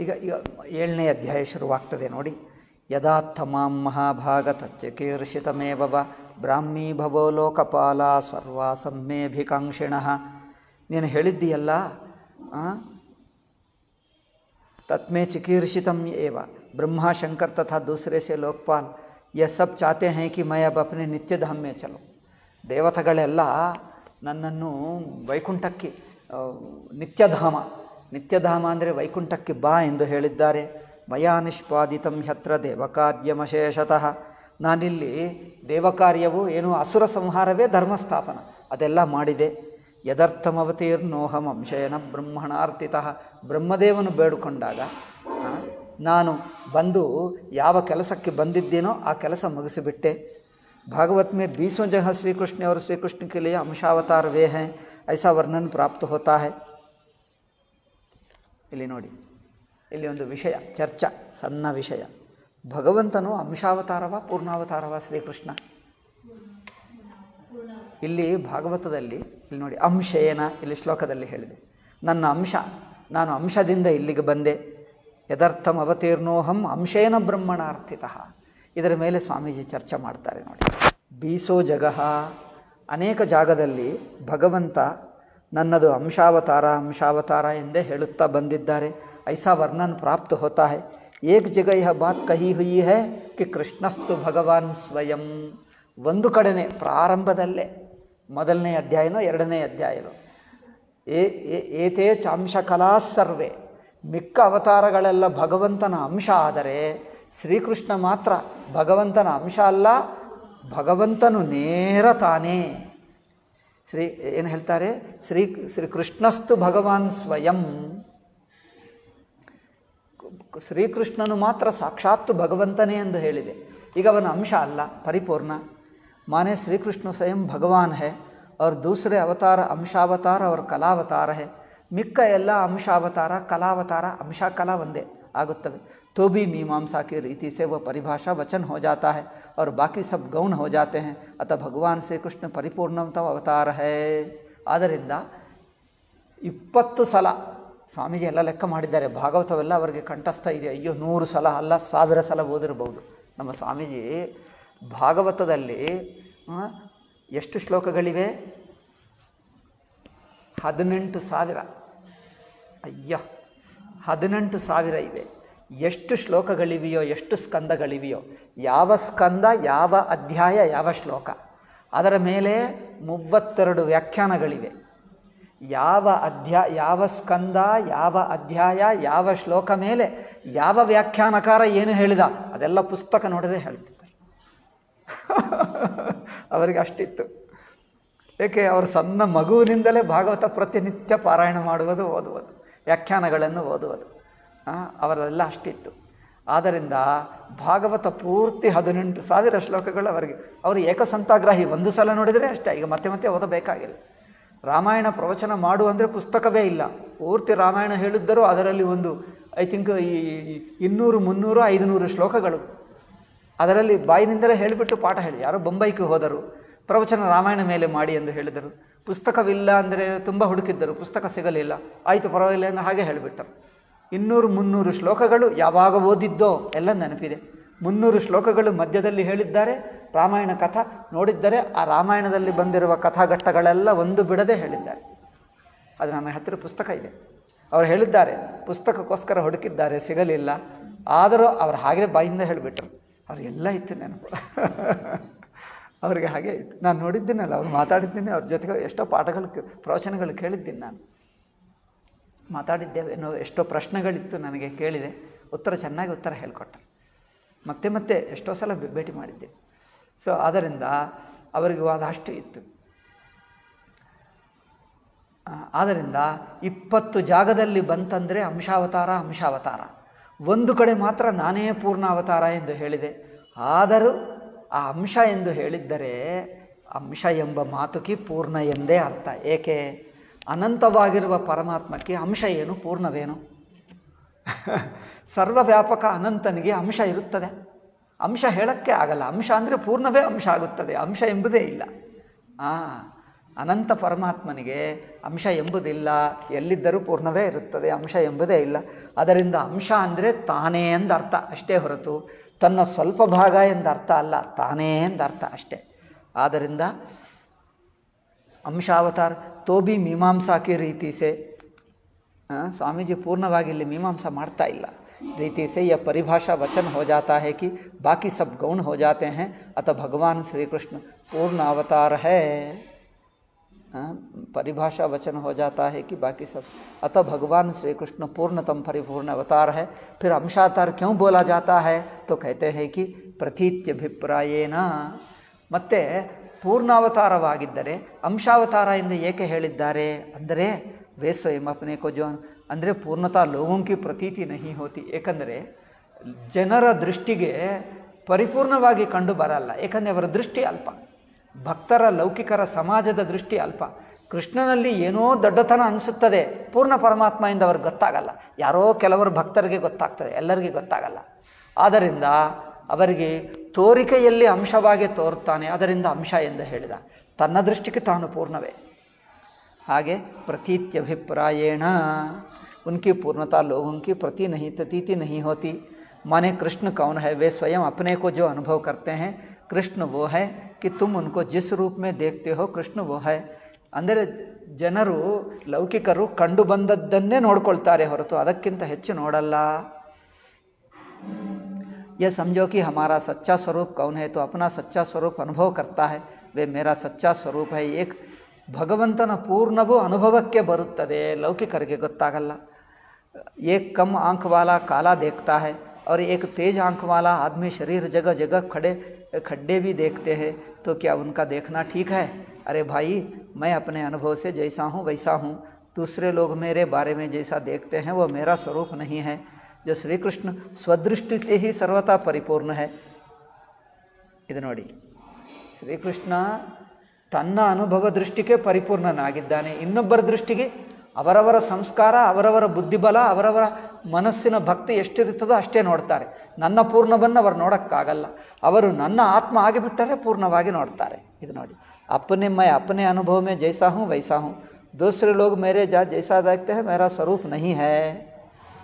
ಈಗ 7ನೇ ಅಧ್ಯಾಯ ಶುರುವಾಗ್ತದೆ ನೋಡಿ. ಯದಾ ತಮಾಂ ಮಹಾಭಾಗ ತಚ್ಚಕೀರ್ಷಿತಮೇವ ಬ್ರಾಹ್ಮೀ ಭವೋ ಲೋಕಪಾಲ ಸರ್ವಾ ಸಮ್ಮೇಭಿಕಾಂಕ್ಷಿಣಃ. ನೀನು ಹೇಳಿದ್ದೀಯಲ್ಲ, तत्में चिकीर्षितम एव ब्रह्मा शंकर तथा दूसरे से लोकपाल ये सब चाहते हैं कि मैं अब अपने नित्य धाम में चलो. ದೇವತೆಗಳೆಲ್ಲ ನನ್ನನ್ನು ವೈಕುಂಠಕ್ಕೆ, ನಿತ್ಯಧಾಮ ಅಂದರೆ ವೈಕುಂಠಕ್ಕೆ ಬಾ ಎಂದು ಹೇಳಿದ್ದಾರೆ. ಮಯಾ ನಿಷ್ಪಾದಿತಂ ಹ್ಯತ್ರ ದೇವಕಾರ್ಯಮಶೇಷತಃ. ನಾನಿಲ್ಲಿ ದೇವಕಾರ್ಯವು ಏನು ಅಸುರ ಸಂಹಾರವೇ ಧರ್ಮಸ್ಥಾಪನ ಅದೆಲ್ಲ ಮಾಡಿದೆ. ಯದರ್ಥಮವತೀರ್ಣೋಹಂ ಅಂಶೇನ ಬ್ರಹ್ಮಣಾರ್ತಿತಃ. ಬ್ರಹ್ಮದೇವನು ಬೇಡಿಕೊಂಡಾಗ ನಾನು ಬಂದು ಯಾವ ಕೆಲಸಕ್ಕೆ ಬಂದಿದ್ದೇನೋ ಆ ಕೆಲಸ ಮುಗಿಸಿಬಿಟ್ಟೆ. भागवत में 20 जगह श्री कृष्ण और श्री कृष्ण के लिए अंशावतार वे हैं ऐसा वर्णन प्राप्त होता है. ಇಲ್ಲಿ ನೋಡಿ, ಇಲ್ಲಿ ಒಂದು ವಿಷಯ ಚರ್ಚಾ, ಸಣ್ಣ ವಿಷಯ. ಭಗವಂತನು ಅಂಶಾವತಾರವ ಪೂರ್ಣಾವತಾರವ ಶ್ರೀಕೃಷ್ಣ? ಇಲ್ಲಿ ಭಾಗವತದಲ್ಲಿ ಇಲ್ಲಿ ನೋಡಿ, ಅಂಶೇನ ಇಲ್ಲಿ ಶ್ಲೋಕದಲ್ಲಿ ಹೇಳಿದೆ, ನನ್ನ ಅಂಶ, ನಾನು ಅಂಶದಿಂದ ಇಲ್ಲಿಗೆ ಬಂದೆ. ಯದರ್ಥಂ ಅವತೀರ್ಣೋಹಂ ಅಂಶೇನ ಬ್ರಹ್ಮಣಾರ್ಥಿತಃ. ಇದರ ಮೇಲೆ ಸ್ವಾಮೀಜಿ ಚರ್ಚೆ ಮಾಡ್ತಾರೆ ನೋಡಿ. ಬೀಸೋ ಜಗಹ, ಅನೇಕ ಜಾಗದಲ್ಲಿ ಭಗವಂತ ನನ್ನದು ಅಂಶಾವತಾರ ಎಂದೇ ಹೇಳುತ್ತಾ ಬಂದಿದ್ದಾರೆ. ಐಸಾ ವರ್ಣನ್ ಪ್ರಾಪ್ತ ಹೋತಾ ಹೈ. ಏಕ್ ಜಗ ಯಹ ಬಾತ್ ಕಹಿ ಹುಯಿ ಹೈ ಕಿ ಕೃಷ್ಣಸ್ತು ಭಗವಾನ್ ಸ್ವಯಂ. ಒಂದು ಕಡೆನೇ ಪ್ರಾರಂಭದಲ್ಲೇ, 1ನೇ ಅಧ್ಯಾಯನೋ 2ನೇ ಅಧ್ಯಾಯನೋ, ಏತೇ ಚಾಂಶಕಲಾ ಸರ್ವೇ, ಮಿಕ್ಕ ಅವತಾರಗಳೆಲ್ಲ ಭಗವಂತನ ಅಂಶ ಆದರೆ ಶ್ರೀಕೃಷ್ಣ ಮಾತ್ರ ಭಗವಂತನ ಅಂಶ ಅಲ್ಲ, ಭಗವಂತನು ನೇರ ತಾನೇ. ಏನು ಹೇಳ್ತಾರೆ? ಶ್ರೀಕೃಷ್ಣಸ್ತು ಭಗವಾನ್ ಸ್ವಯಂ. ಶ್ರೀಕೃಷ್ಣನು ಮಾತ್ರ ಸಾಕ್ಷಾತ್ತು ಭಗವಂತನೇ ಎಂದು ಹೇಳಿದೆ. ಈಗ ಅವನ ಅಂಶ ಅಲ್ಲ, ಪರಿಪೂರ್ಣ. ಮಾನೆ ಶ್ರೀಕೃಷ್ಣ ಸ್ವಯಂ ಭಗವಾನ್ ಹೈ और दूसरे अवतार अंशावतार और कलावतार है. ಮಿಕ್ಕ ಎಲ್ಲ ಅಂಶಾವತಾರ ಕಲಾವತಾರ, ಅಂಶ ಕಲಾ ಒಂದೇ ಆಗುತ್ತವೆ. तो भी मीमांसा की रीति से वह परिभाषा वचन हो जाता है और बाकी सब गौण हो जाते हैं. अतः भगवान श्री कृष्ण परिपूर्णतम अवतार है. ಆದ್ದರಿಂದ 20 ಸಲ ಸ್ವಾಮೀಜಿ ಎಲ್ಲ ಲೆಕ್ಕ ಮಾಡಿದ್ದಾರೆ. ಭಾಗವತವೆಲ್ಲ ಅವರಿಗೆ ಕಂಠಸ್ಥ ಇದೆ. ಅಯ್ಯೋ 100 ಸಲ ಅಲ್ಲ, 1000 ಸಲ ಓದಿರಬಹುದು. ನಮ್ಮ ಸ್ವಾಮೀಜಿ ಭಾಗವತದಲ್ಲಿ ಎಷ್ಟು ಶ್ಲೋಕಗಳಿವೆ? 18,000. ಅಯ್ಯ, 18,000 ಇವೆ. ಎಷ್ಟು ಶ್ಲೋಕಗಳಿವೆಯೋ, ಎಷ್ಟು ಸ್ಕಂದಗಳಿವೆಯೋ, ಯಾವ ಸ್ಕಂದ, ಯಾವ ಅಧ್ಯಾಯ, ಯಾವ ಶ್ಲೋಕ, ಅದರ ಮೇಲೆ 32 ವ್ಯಾಖ್ಯಾನಗಳಿವೆ. ಯಾವ ಸ್ಕಂದ, ಯಾವ ಅಧ್ಯಾಯ, ಯಾವ ಶ್ಲೋಕ ಮೇಲೆ ಯಾವ ವ್ಯಾಖ್ಯಾನಕಾರ ಏನು ಹೇಳಿದ ಅದೆಲ್ಲ ಪುಸ್ತಕ ನೋಡದೆ ಹೇಳ್ತಿದ್ದಾರೆ. ಅವರಿಗೆ ಅಷ್ಟಿತ್ತು. ಏಕೆ? ಅವರು ಸಣ್ಣ ಮಗುವಿನಿಂದಲೇ ಭಾಗವತ ಪ್ರತಿನಿತ್ಯ ಪಾರಾಯಣ ಮಾಡುವುದು, ಓದುವುದು, ವ್ಯಾಖ್ಯಾನಗಳನ್ನು ಓದುವುದು, ಅವರೆಲ್ಲ ಅಷ್ಟಿತ್ತು. ಆದ್ದರಿಂದ ಭಾಗವತ ಪೂರ್ತಿ 18,000 ಶ್ಲೋಕಗಳು ಅವರಿಗೆ. ಅವರು ಏಕಸಂತಾಗ್ರಾಹಿ, ಒಂದು ಸಲ ನೋಡಿದರೆ ಅಷ್ಟೇ, ಈಗ ಮತ್ತೆ ಮತ್ತೆ ಓದಬೇಕಾಗಿಲ್ಲ. ರಾಮಾಯಣ ಪ್ರವಚನ ಮಾಡು ಅಂದರೆ ಪುಸ್ತಕವೇ ಇಲ್ಲ. ಪೂರ್ತಿ ರಾಮಾಯಣ ಹೇಳಿದ್ದರೂ ಅದರಲ್ಲಿ ಒಂದು ಐ ಥಿಂಕ್ 200, 300, 500 ಶ್ಲೋಕಗಳು. ಅದರಲ್ಲಿ ಬಾಯಿನಿಂದಲೇ ಹೇಳಿಬಿಟ್ಟು ಪಾಠ ಹೇಳಿ. ಯಾರೋ ಬೊಂಬೈಗೆ ಹೋದರು, ಪ್ರವಚನ ರಾಮಾಯಣ ಮೇಲೆ ಮಾಡಿ ಎಂದು ಹೇಳಿದರು. ಪುಸ್ತಕವಿಲ್ಲ ಅಂದರೆ ತುಂಬ ಹುಡುಕಿದ್ದರು, ಪುಸ್ತಕ ಸಿಗಲಿಲ್ಲ. ಆಯಿತು ಪರವಾಗಿಲ್ಲ ಎಂದು ಹಾಗೆ ಹೇಳಿಬಿಟ್ಟರು. 200, 300 ಶ್ಲೋಕಗಳು ಯಾವಾಗ ಓದಿದ್ದೋ ಎಲ್ಲ ನೆನಪಿದೆ. 300 ಶ್ಲೋಕಗಳು ಮಧ್ಯದಲ್ಲಿ ಹೇಳಿದ್ದಾರೆ. ರಾಮಾಯಣ ಕಥಾ ನೋಡಿದ್ದರೆ ಆ ರಾಮಾಯಣದಲ್ಲಿ ಬಂದಿರುವ ಕಥಾಘಟ್ಟಗಳೆಲ್ಲ ಒಂದು ಬಿಡದೆ ಹೇಳಿದ್ದಾರೆ. ಅದು ನಮ್ಮ ಹತ್ತಿರ ಪುಸ್ತಕ ಇದೆ. ಅವರು ಹೇಳಿದ್ದಾರೆ, ಪುಸ್ತಕಕ್ಕೋಸ್ಕರ ಹುಡುಕಿದ್ದಾರೆ, ಸಿಗಲಿಲ್ಲ. ಆದರೂ ಅವರು ಹಾಗೆ ಬಾಯಿಂದ ಹೇಳಿಬಿಟ್ರು. ಅವ್ರಿಗೆಲ್ಲ ಇತ್ತು ನೆನಪು. ಅವ್ರಿಗೆ ಹಾಗೆ ಇತ್ತು. ನಾನು ನೋಡಿದ್ದೀನಲ್ಲ, ಅವ್ರು ಮಾತಾಡಿದ್ದೀನಿ, ಅವ್ರ ಜೊತೆಗೆ ಎಷ್ಟೋ ಪಾಠಗಳು ಪ್ರವಚನಗಳು ಕೇಳಿದ್ದೀನಿ. ನಾನು ಮಾತಾಡಿದ್ದೇವೆ, ಎಷ್ಟೋ ಪ್ರಶ್ನೆಗಳಿತ್ತು ನನಗೆ, ಕೇಳಿದೆ, ಚೆನ್ನಾಗಿ ಉತ್ತರ ಹೇಳ್ಕೊಟ್ಟ. ಮತ್ತೆ ಎಷ್ಟೋ ಸಲ ಭೇಟಿ ಮಾಡಿದ್ದೆ. ಸೊ ಆದ್ದರಿಂದ ಅವರಿಗೆ ಅದಷ್ಟು ಇತ್ತು. ಆದ್ದರಿಂದ 20 ಜಾಗದಲ್ಲಿ ಬಂತಂದರೆ ಅಂಶಾವತಾರ, ಒಂದು ಕಡೆ ಮಾತ್ರ ನಾನೇ ಪೂರ್ಣ ಅವತಾರ ಎಂದು ಹೇಳಿದೆ. ಆದರೂ ಆ ಅಂಶ ಎಂದು ಹೇಳಿದ್ದರೆ ಅಂಶ ಎಂಬ ಮಾತುಕಿ ಪೂರ್ಣ ಎಂದೇ ಅರ್ಥ. ಏಕೆ? ಅನಂತವಾಗಿರುವ ಪರಮಾತ್ಮಕ್ಕೆ ಅಂಶ ಏನು, ಪೂರ್ಣವೇನು? ಸರ್ವವ್ಯಾಪಕ ಅನಂತನಿಗೆ ಅಂಶ ಇರುತ್ತದೆ, ಅಂಶ ಹೇಳೋಕ್ಕೆ ಆಗಲ್ಲ. ಅಂಶ ಅಂದರೆ ಪೂರ್ಣವೇ ಅಂಶ ಆಗುತ್ತದೆ, ಅಂಶ ಎಂಬುದೇ ಇಲ್ಲ. ಅನಂತ ಪರಮಾತ್ಮನಿಗೆ ಅಂಶ ಎಂಬುದಿಲ್ಲ, ಎಲ್ಲಿದ್ದರೂ ಪೂರ್ಣವೇ ಇರುತ್ತದೆ, ಅಂಶ ಎಂಬುದೇ ಇಲ್ಲ. ಅದರಿಂದ ಅಂಶ ಅಂದರೆ ತಾನೇ ಎಂದರ್ಥ ಅಷ್ಟೇ ಹೊರತು ತನ್ನ ಸ್ವಲ್ಪ ಭಾಗ ಎಂದರ್ಥ ಅಲ್ಲ, ತಾನೇ ಎಂದರ್ಥ ಅಷ್ಟೇ. ಆದ್ದರಿಂದ ಅಂಶಾವತಾರ ತೋಬಿ ಮೀಮಾಂಸಾಕಿ ರೀತಿಸೆ, ಸ್ವಾಮೀಜಿ ಪೂರ್ಣವಾಗಿ ಇಲ್ಲಿ ಮೀಮಾಂಸಾ ಮಾಡ್ತಾ ಇಲ್ಲ. ರೀತಿ से यह परिभाषा वचन हो जाता है कि बाकी सब गौण हो जाते हैं, अतः भगवान श्री कृष्ण पूर्ण अवतार है. परिभाषा वचन हो जाता है कि बाकी सब, अतः भगवान श्री कृष्ण पूर्णतम परिपूर्ण अवतार है. फिर अंशावतार क्यों बोला जाता है? तो कहते हैं कि ಪ್ರತೀತ್ಯಭಿಪ್ರಾಯೇನ. ಮತ್ತು ಪೂರ್ಣಾವತಾರವಾಗಿದ್ದರೆ ಅಂಶಾವತಾರ ಎಂದು ಏಕೆ ಹೇಳಿದ್ದಾರೆ ಅಂದರೆ वे स्वयं अपने को जो ಅಂದರೆ ಪೂರ್ಣತಾ ಲೋಗೋಂ ಕಿ ಪ್ರತೀತಿ ನಹಿ ಹೋತಿ. ಏಕೆಂದರೆ ಜನರ ದೃಷ್ಟಿಗೆ ಪರಿಪೂರ್ಣವಾಗಿ ಕಂಡು ಬರಲ್ಲ, ಏಕೆಂದರೆ ಅವರ ದೃಷ್ಟಿ ಅಲ್ಪ. ಭಕ್ತರ ಲೌಕಿಕರ ಸಮಾಜದ ದೃಷ್ಟಿ ಅಲ್ಪ. ಕೃಷ್ಣನಲ್ಲಿ ಏನೋ ದೊಡ್ಡತನ ಅನಿಸುತ್ತದೆ, ಪೂರ್ಣ ಪರಮಾತ್ಮದಿಂದ ಅವ್ರಿಗೆ ಗೊತ್ತಾಗಲ್ಲ. ಯಾರೋ ಕೆಲವರು ಭಕ್ತರಿಗೆ ಗೊತ್ತಾಗ್ತದೆ, ಎಲ್ಲರಿಗೆ ಗೊತ್ತಾಗಲ್ಲ. ಆದ್ದರಿಂದ ಅವರಿಗೆ ತೋರಿಕೆಯಲ್ಲಿ ಅಂಶವಾಗಿ ತೋರುತ್ತಾನೆ, ಅದರಿಂದ ಅಂಶ ಎಂದು ಹೇಳಿದ. ತನ್ನ ದೃಷ್ಟಿಗೆ ತಾನು ಪೂರ್ಣವೇ. ಹಾಗೆ ಪ್ರತೀತ್ಯಭಿಪ್ರಾಯೇಣ उनकी पूर्णता लोगों की प्रति नहीं प्रतीति नहीं होती. माने कृष्ण कौन है? वे स्वयं अपने को जो अनुभव करते हैं, कृष्ण वो है कि तुम उनको जिस रूप में देखते हो कृष्ण वो है. ಅಂದರೆ ಜನರು ಲೌಕಿಕರು ಕಂಡು ಬಂದದ್ದನ್ನೇ ನೋಡ್ಕೊಳ್ತಾರೆ ಹೊರತು ಅದಕ್ಕಿಂತ ಹೆಚ್ಚು ನೋಡಲ್ಲ. यह समझो कि हमारा सच्चा स्वरूप कौन है, तो अपना सच्चा स्वरूप अनुभव करता है, वे मेरा सच्चा स्वरूप है. एक ಭಗವಂತನ ಪೂರ್ಣವೂ ಅನುಭವಕ್ಕೆ ಬರುತ್ತದೆ, ಲೌಕಿಕರಿಗೆ ಗೊತ್ತಾಗಲ್ಲ. एक कम आँख वाला काला देखता है और एक तेज आँख वाला आदमी शरीर जगह जगह खड्डे भी देखते हैं, तो क्या उनका देखना ठीक है? अरे भाई, मैं अपने अनुभव से जैसा हूँ वैसा हूँ, दूसरे लोग मेरे बारे में जैसा देखते हैं वो मेरा स्वरूप नहीं है. जो श्री कृष्ण स्वदृष्टि से ही सर्वथा परिपूर्ण है. ಇದು ನೋಡಿ, ಶ್ರೀಕೃಷ್ಣ ತನ್ನ ಅನುಭವ ದೃಷ್ಟಿಗೆ ಪರಿಪೂರ್ಣನಾಗಿದ್ದಾನೆ. ಇನ್ನೊಬ್ಬರ ದೃಷ್ಟಿಗೆ ಅವರವರ ಸಂಸ್ಕಾರ, ಅವರವರ ಬುದ್ಧಿಬಲ, ಅವರವರ ಮನಸ್ಸಿನ ಭಕ್ತಿ ಎಷ್ಟಿರುತ್ತದೋ ಅಷ್ಟೇ ನೋಡ್ತಾರೆ. ನನ್ನ ಪೂರ್ಣವನ್ನು ಅವರು ನೋಡೋಕ್ಕಾಗಲ್ಲ. ಅವರು ನನ್ನ ಆತ್ಮ ಆಗಿಬಿಟ್ಟರೆ ಪೂರ್ಣವಾಗಿ ನೋಡ್ತಾರೆ. ಇದು ನೋಡಿ, मैं अपने अनुभव में जैसा हूँ वैसा हूँ, दूसरे लोग मेरे जैसा देखते हैं मेरा स्वरूप नहीं है.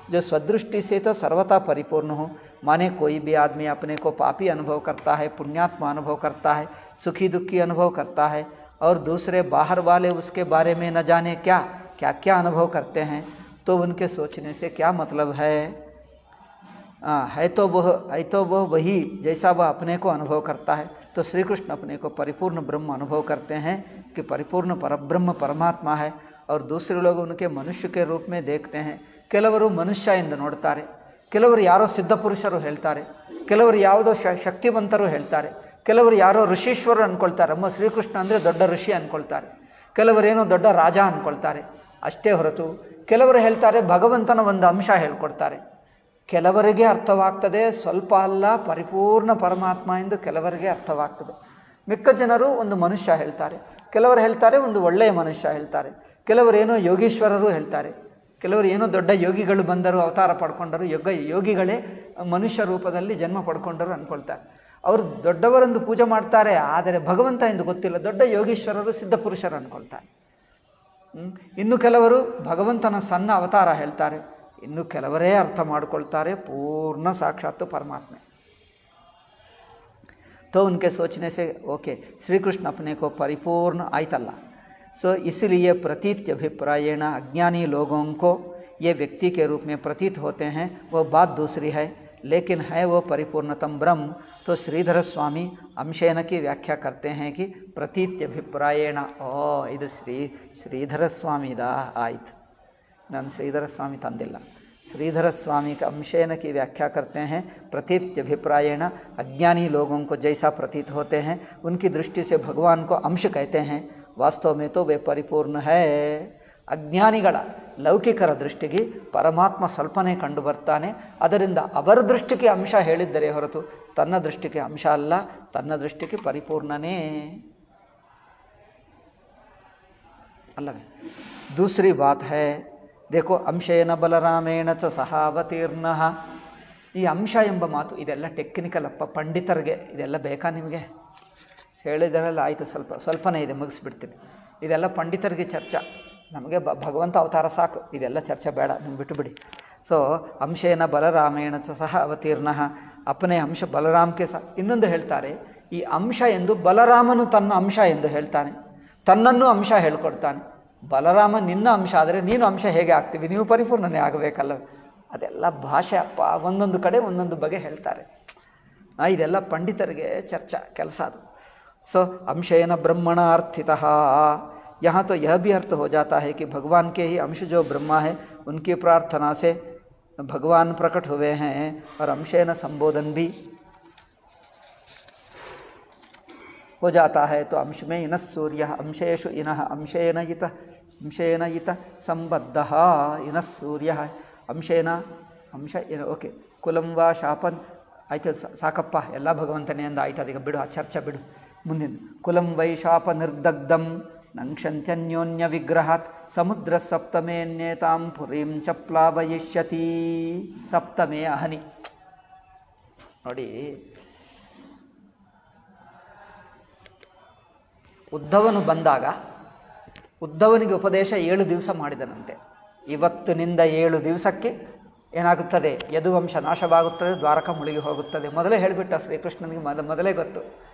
जो स्वदृष्टि से तो सर्वथा परिपूर्ण हो. माने कोई भी आदमी अपने को पापी अनुभव करता है, पुण्यात्मा अनुभव करता है, सुखी दुखी अनुभव करता है, और दूसरे बाहर वाले उसके बारे में न जाने क्या क्या अनुभव करते हैं, तो उनके सोचने से क्या मतलब है? है तो वह वही जैसा वह अपने को अनुभव करता है. तो श्री कृष्ण अपने को परिपूर्ण ब्रह्म अनुभव करते हैं कि परिपूर्ण परब्रह्म परमात्मा है, और दूसरे लोग उनके मनुष्य के रूप में देखते हैं. ಕೆಲವರು ಮನುಷ್ಯ ಎಂದು ನೋಡ್ತಾರೆ, ಕೆಲವರು ಯಾರೋ ಸಿದ್ಧಪುರುಷರು ಹೇಳ್ತಾರೆ, ಕೆಲವರು ಯಾವುದೋ ಶಕ್ತಿವಂತರು ಹೇಳ್ತಾರೆ, ಕೆಲವರು ಯಾರೋ ಋಷೀಶ್ವರರು ಅಂದ್ಕೊಳ್ತಾರೆ. ಅಮ್ಮ ಶ್ರೀಕೃಷ್ಣ ಅಂದರೆ ದೊಡ್ಡ ಋಷಿ ಅಂದ್ಕೊಳ್ತಾರೆ, ಕೆಲವರೇನೋ ದೊಡ್ಡ ರಾಜ ಅಂದ್ಕೊಳ್ತಾರೆ. ಅಷ್ಟೇ ಹೊರತು ಕೆಲವರು ಹೇಳ್ತಾರೆ ಭಗವಂತನ ಒಂದು ಅಂಶ ಹೇಳ್ಕೊಡ್ತಾರೆ. ಕೆಲವರಿಗೆ ಅರ್ಥವಾಗ್ತದೆ, ಸ್ವಲ್ಪ ಅಲ್ಲ, ಪರಿಪೂರ್ಣ ಪರಮಾತ್ಮ ಎಂದು ಕೆಲವರಿಗೆ ಅರ್ಥವಾಗ್ತದೆ. ಮಿಕ್ಕ ಜನರು ಒಂದು ಮನುಷ್ಯ ಹೇಳ್ತಾರೆ, ಕೆಲವರು ಹೇಳ್ತಾರೆ ಒಂದು ಒಳ್ಳೆಯ ಮನುಷ್ಯ ಹೇಳ್ತಾರೆ, ಕೆಲವರೇನೋ ಯೋಗೀಶ್ವರರು ಹೇಳ್ತಾರೆ, ಕೆಲವರು ಏನೋ ದೊಡ್ಡ ಯೋಗಿಗಳು ಬಂದರು, ಅವತಾರ ಪಡ್ಕೊಂಡರು, ಯೋಗಿಗಳೇ ಮನುಷ್ಯ ರೂಪದಲ್ಲಿ ಜನ್ಮ ಪಡ್ಕೊಂಡರು ಅಂದ್ಕೊಳ್ತಾರೆ. ಅವರು ದೊಡ್ಡವರೊಂದು ಪೂಜೆ ಮಾಡ್ತಾರೆ, ಆದರೆ ಭಗವಂತ ಎಂದು ಗೊತ್ತಿಲ್ಲ, ದೊಡ್ಡ ಯೋಗೀಶ್ವರರು ಸಿದ್ಧಪುರುಷರು ಅಂದ್ಕೊಳ್ತಾರೆ. ಇನ್ನು ಕೆಲವರು ಭಗವಂತನ ಸಣ್ಣ ಅವತಾರ ಹೇಳ್ತಾರೆ, ಇನ್ನು ಕೆಲವರೇ ಅರ್ಥ ಮಾಡಿಕೊಳ್ತಾರೆ ಪೂರ್ಣ ಸಾಕ್ಷಾತ್ ಪರಮಾತ್ಮ. तो उनके सोचने से ओके, श्री कृष्ण अपने को परिपूर्ण आयतल्ला. सो इसलिए प्रतीत्यभिप्रायेण अज्ञानी लोगों को ये व्यक्ति के रूप में प्रतीत होते हैं, वो बात दूसरी है. लेकिन है वो परिपूर्णतम ब्रह्म। तो श्रीधर स्वामी अंशेन की व्याख्या करते हैं कि ಪ್ರತೀತ್ಯಭಿಪ್ರಾಯೇಣ. ಇದು ಶ್ರೀಧರ ಸ್ವಾಮಿದ ಆಯ್ತು, ನಾನು ಶ್ರೀಧರ ಸ್ವಾಮಿ ತಂದಿಲ್ಲ. श्रीधर स्वामी का अंशेन की व्याख्या करते हैं प्रतीत्यभिप्रायेण. अज्ञानी लोगों को जैसा प्रतीत होते हैं उनकी दृष्टि से भगवान को अंश कहते हैं. वास्तव में तो वे परिपूर्ण है. ಅಜ್ಞಾನಿಗಳ ಲೌಕಿಕರ ದೃಷ್ಟಿಗೆ ಪರಮಾತ್ಮ ಸ್ವಲ್ಪನೇ ಕಂಡು ಬರ್ತಾನೆ. ಅದರಿಂದ ಅವರ ದೃಷ್ಟಿಗೆ ಅಂಶ ಹೇಳಿದ್ದರೆ ಹೊರತು ತನ್ನ ದೃಷ್ಟಿಗೆ ಅಂಶ ಅಲ್ಲ, ತನ್ನ ದೃಷ್ಟಿಗೆ ಪರಿಪೂರ್ಣನೇ ಅಲ್ಲವೇ. दूसरी बात है, देखो अंशेನ ಬಲರಾಮೇಣ ಚ ಸಹಾವತೀರ್ಣ. ಈ ಅಂಶ ಎಂಬ ಮಾತು ಇದೆಲ್ಲ ಟೆಕ್ನಿಕಲ್ ಅಪ್ಪ, ಪಂಡಿತರಿಗೆ ಇದೆಲ್ಲ ಬೇಕಾ ನಿಮಗೆ? ಹೇಳಿದರೆಲ್ಲ ಆಯಿತು, ಸ್ವಲ್ಪನೇ ಇದೆ, ಮುಗಿಸ್ಬಿಡ್ತೀನಿ. ಇದೆಲ್ಲ ಪಂಡಿತರಿಗೆ ಚರ್ಚಾ, ನಮಗೆ ಭಗವಂತ ಅವತಾರ ಸಾಕು, ಇದೆಲ್ಲ ಚರ್ಚೆ ಬೇಡ, ನಿಮ್ಗೆ ಬಿಟ್ಟುಬಿಡಿ. ಸೊ ಅಂಶೇನ ಬಲರಾಮೇಣ ಚ ಸಹ ಅವತೀರ್ಣ, ಅಪ್ಪನೇ ಅಂಶ ಬಲರಾಮಕ್ಕೆ ಸಹ. ಇನ್ನೊಂದು ಹೇಳ್ತಾರೆ, ಈ ಅಂಶ ಎಂದು ಬಲರಾಮನು ತನ್ನ ಅಂಶ ಎಂದು ಹೇಳ್ತಾನೆ, ತನ್ನನ್ನು ಅಂಶ ಹೇಳ್ಕೊಡ್ತಾನೆ. ಬಲರಾಮ ನಿನ್ನ ಅಂಶ ಆದರೆ ನೀನು ಅಂಶ ಹೇಗೆ ಆಗ್ತೀವಿ? ನೀವು ಪರಿಪೂರ್ಣನೇ ಆಗಬೇಕಲ್ಲ. ಅದೆಲ್ಲ ಭಾಷೆ ಅಪ್ಪ, ಒಂದೊಂದು ಕಡೆ ಒಂದೊಂದು ಬಗೆ ಹೇಳ್ತಾರೆ. ಇದೆಲ್ಲ ಪಂಡಿತರಿಗೆ ಚರ್ಚಾ ಕೆಲಸ ಅದು. सो अंशेन ब्रह्मण अर्थितः. यहाँ तो यह भी अर्थ हो जाता है कि भगवान के ही अंश जो ब्रह्मा है उनकी प्रार्थना से भगवान प्रकट हुए हैं. और अंशेन संबोधन भी हो जाता है. तो अंश में इनः सूर्य अंशेषु इनः अंशेन इत संबद्धः इनः सूर्य अंशेन अंश इन. ಓಕೆ, ಕುಲಂ ವಾ ಶಾಪನ್ ಆಯ್ತು, ಸಾಕಪ್ಪ, ಎಲ್ಲ ಭಗವಂತನೇ ಅಂದ ಆಯ್ತು. ಅದೀಗ ಬಿಡು, ಆ ಚರ್ಚೆ ಬಿಡು. ಮುಂದಿನ ಕುಲಂ ವೈಶಾಪ ನಿರ್ದಗ್ಧಂ ನಂಕ್ಷಂತ್ಯನ್ಯೋನ್ಯ ವಿಗ್ರಹಾತ್ ಸಮುದ್ರ ಸಪ್ತಮೇನ್ಯೇತಾಂ ಪುರೀಂ ಚ ಪ್ಲಾವಯಿಷ್ಯತಿ. ಸಪ್ತಮೇ ಅಹನಿ. ನೋಡಿ, ಉದ್ಧವನು ಬಂದಾಗ ಉದ್ಧವನಿಗೆ ಉಪದೇಶ 7 ದಿವಸ ಮಾಡಿದನಂತೆ. ಇವತ್ತಿನಿಂದ 7 ದಿವಸಕ್ಕೆ ಏನಾಗುತ್ತದೆ? ಯದುವಂಶ ನಾಶವಾಗುತ್ತದೆ, ದ್ವಾರಕ ಮುಳುಗಿ ಹೋಗುತ್ತದೆ. ಮೊದಲೇ ಹೇಳಿಬಿಟ್ಟ ಶ್ರೀಕೃಷ್ಣನಿಗೆ, ಮೊದಲೇ ಗೊತ್ತು.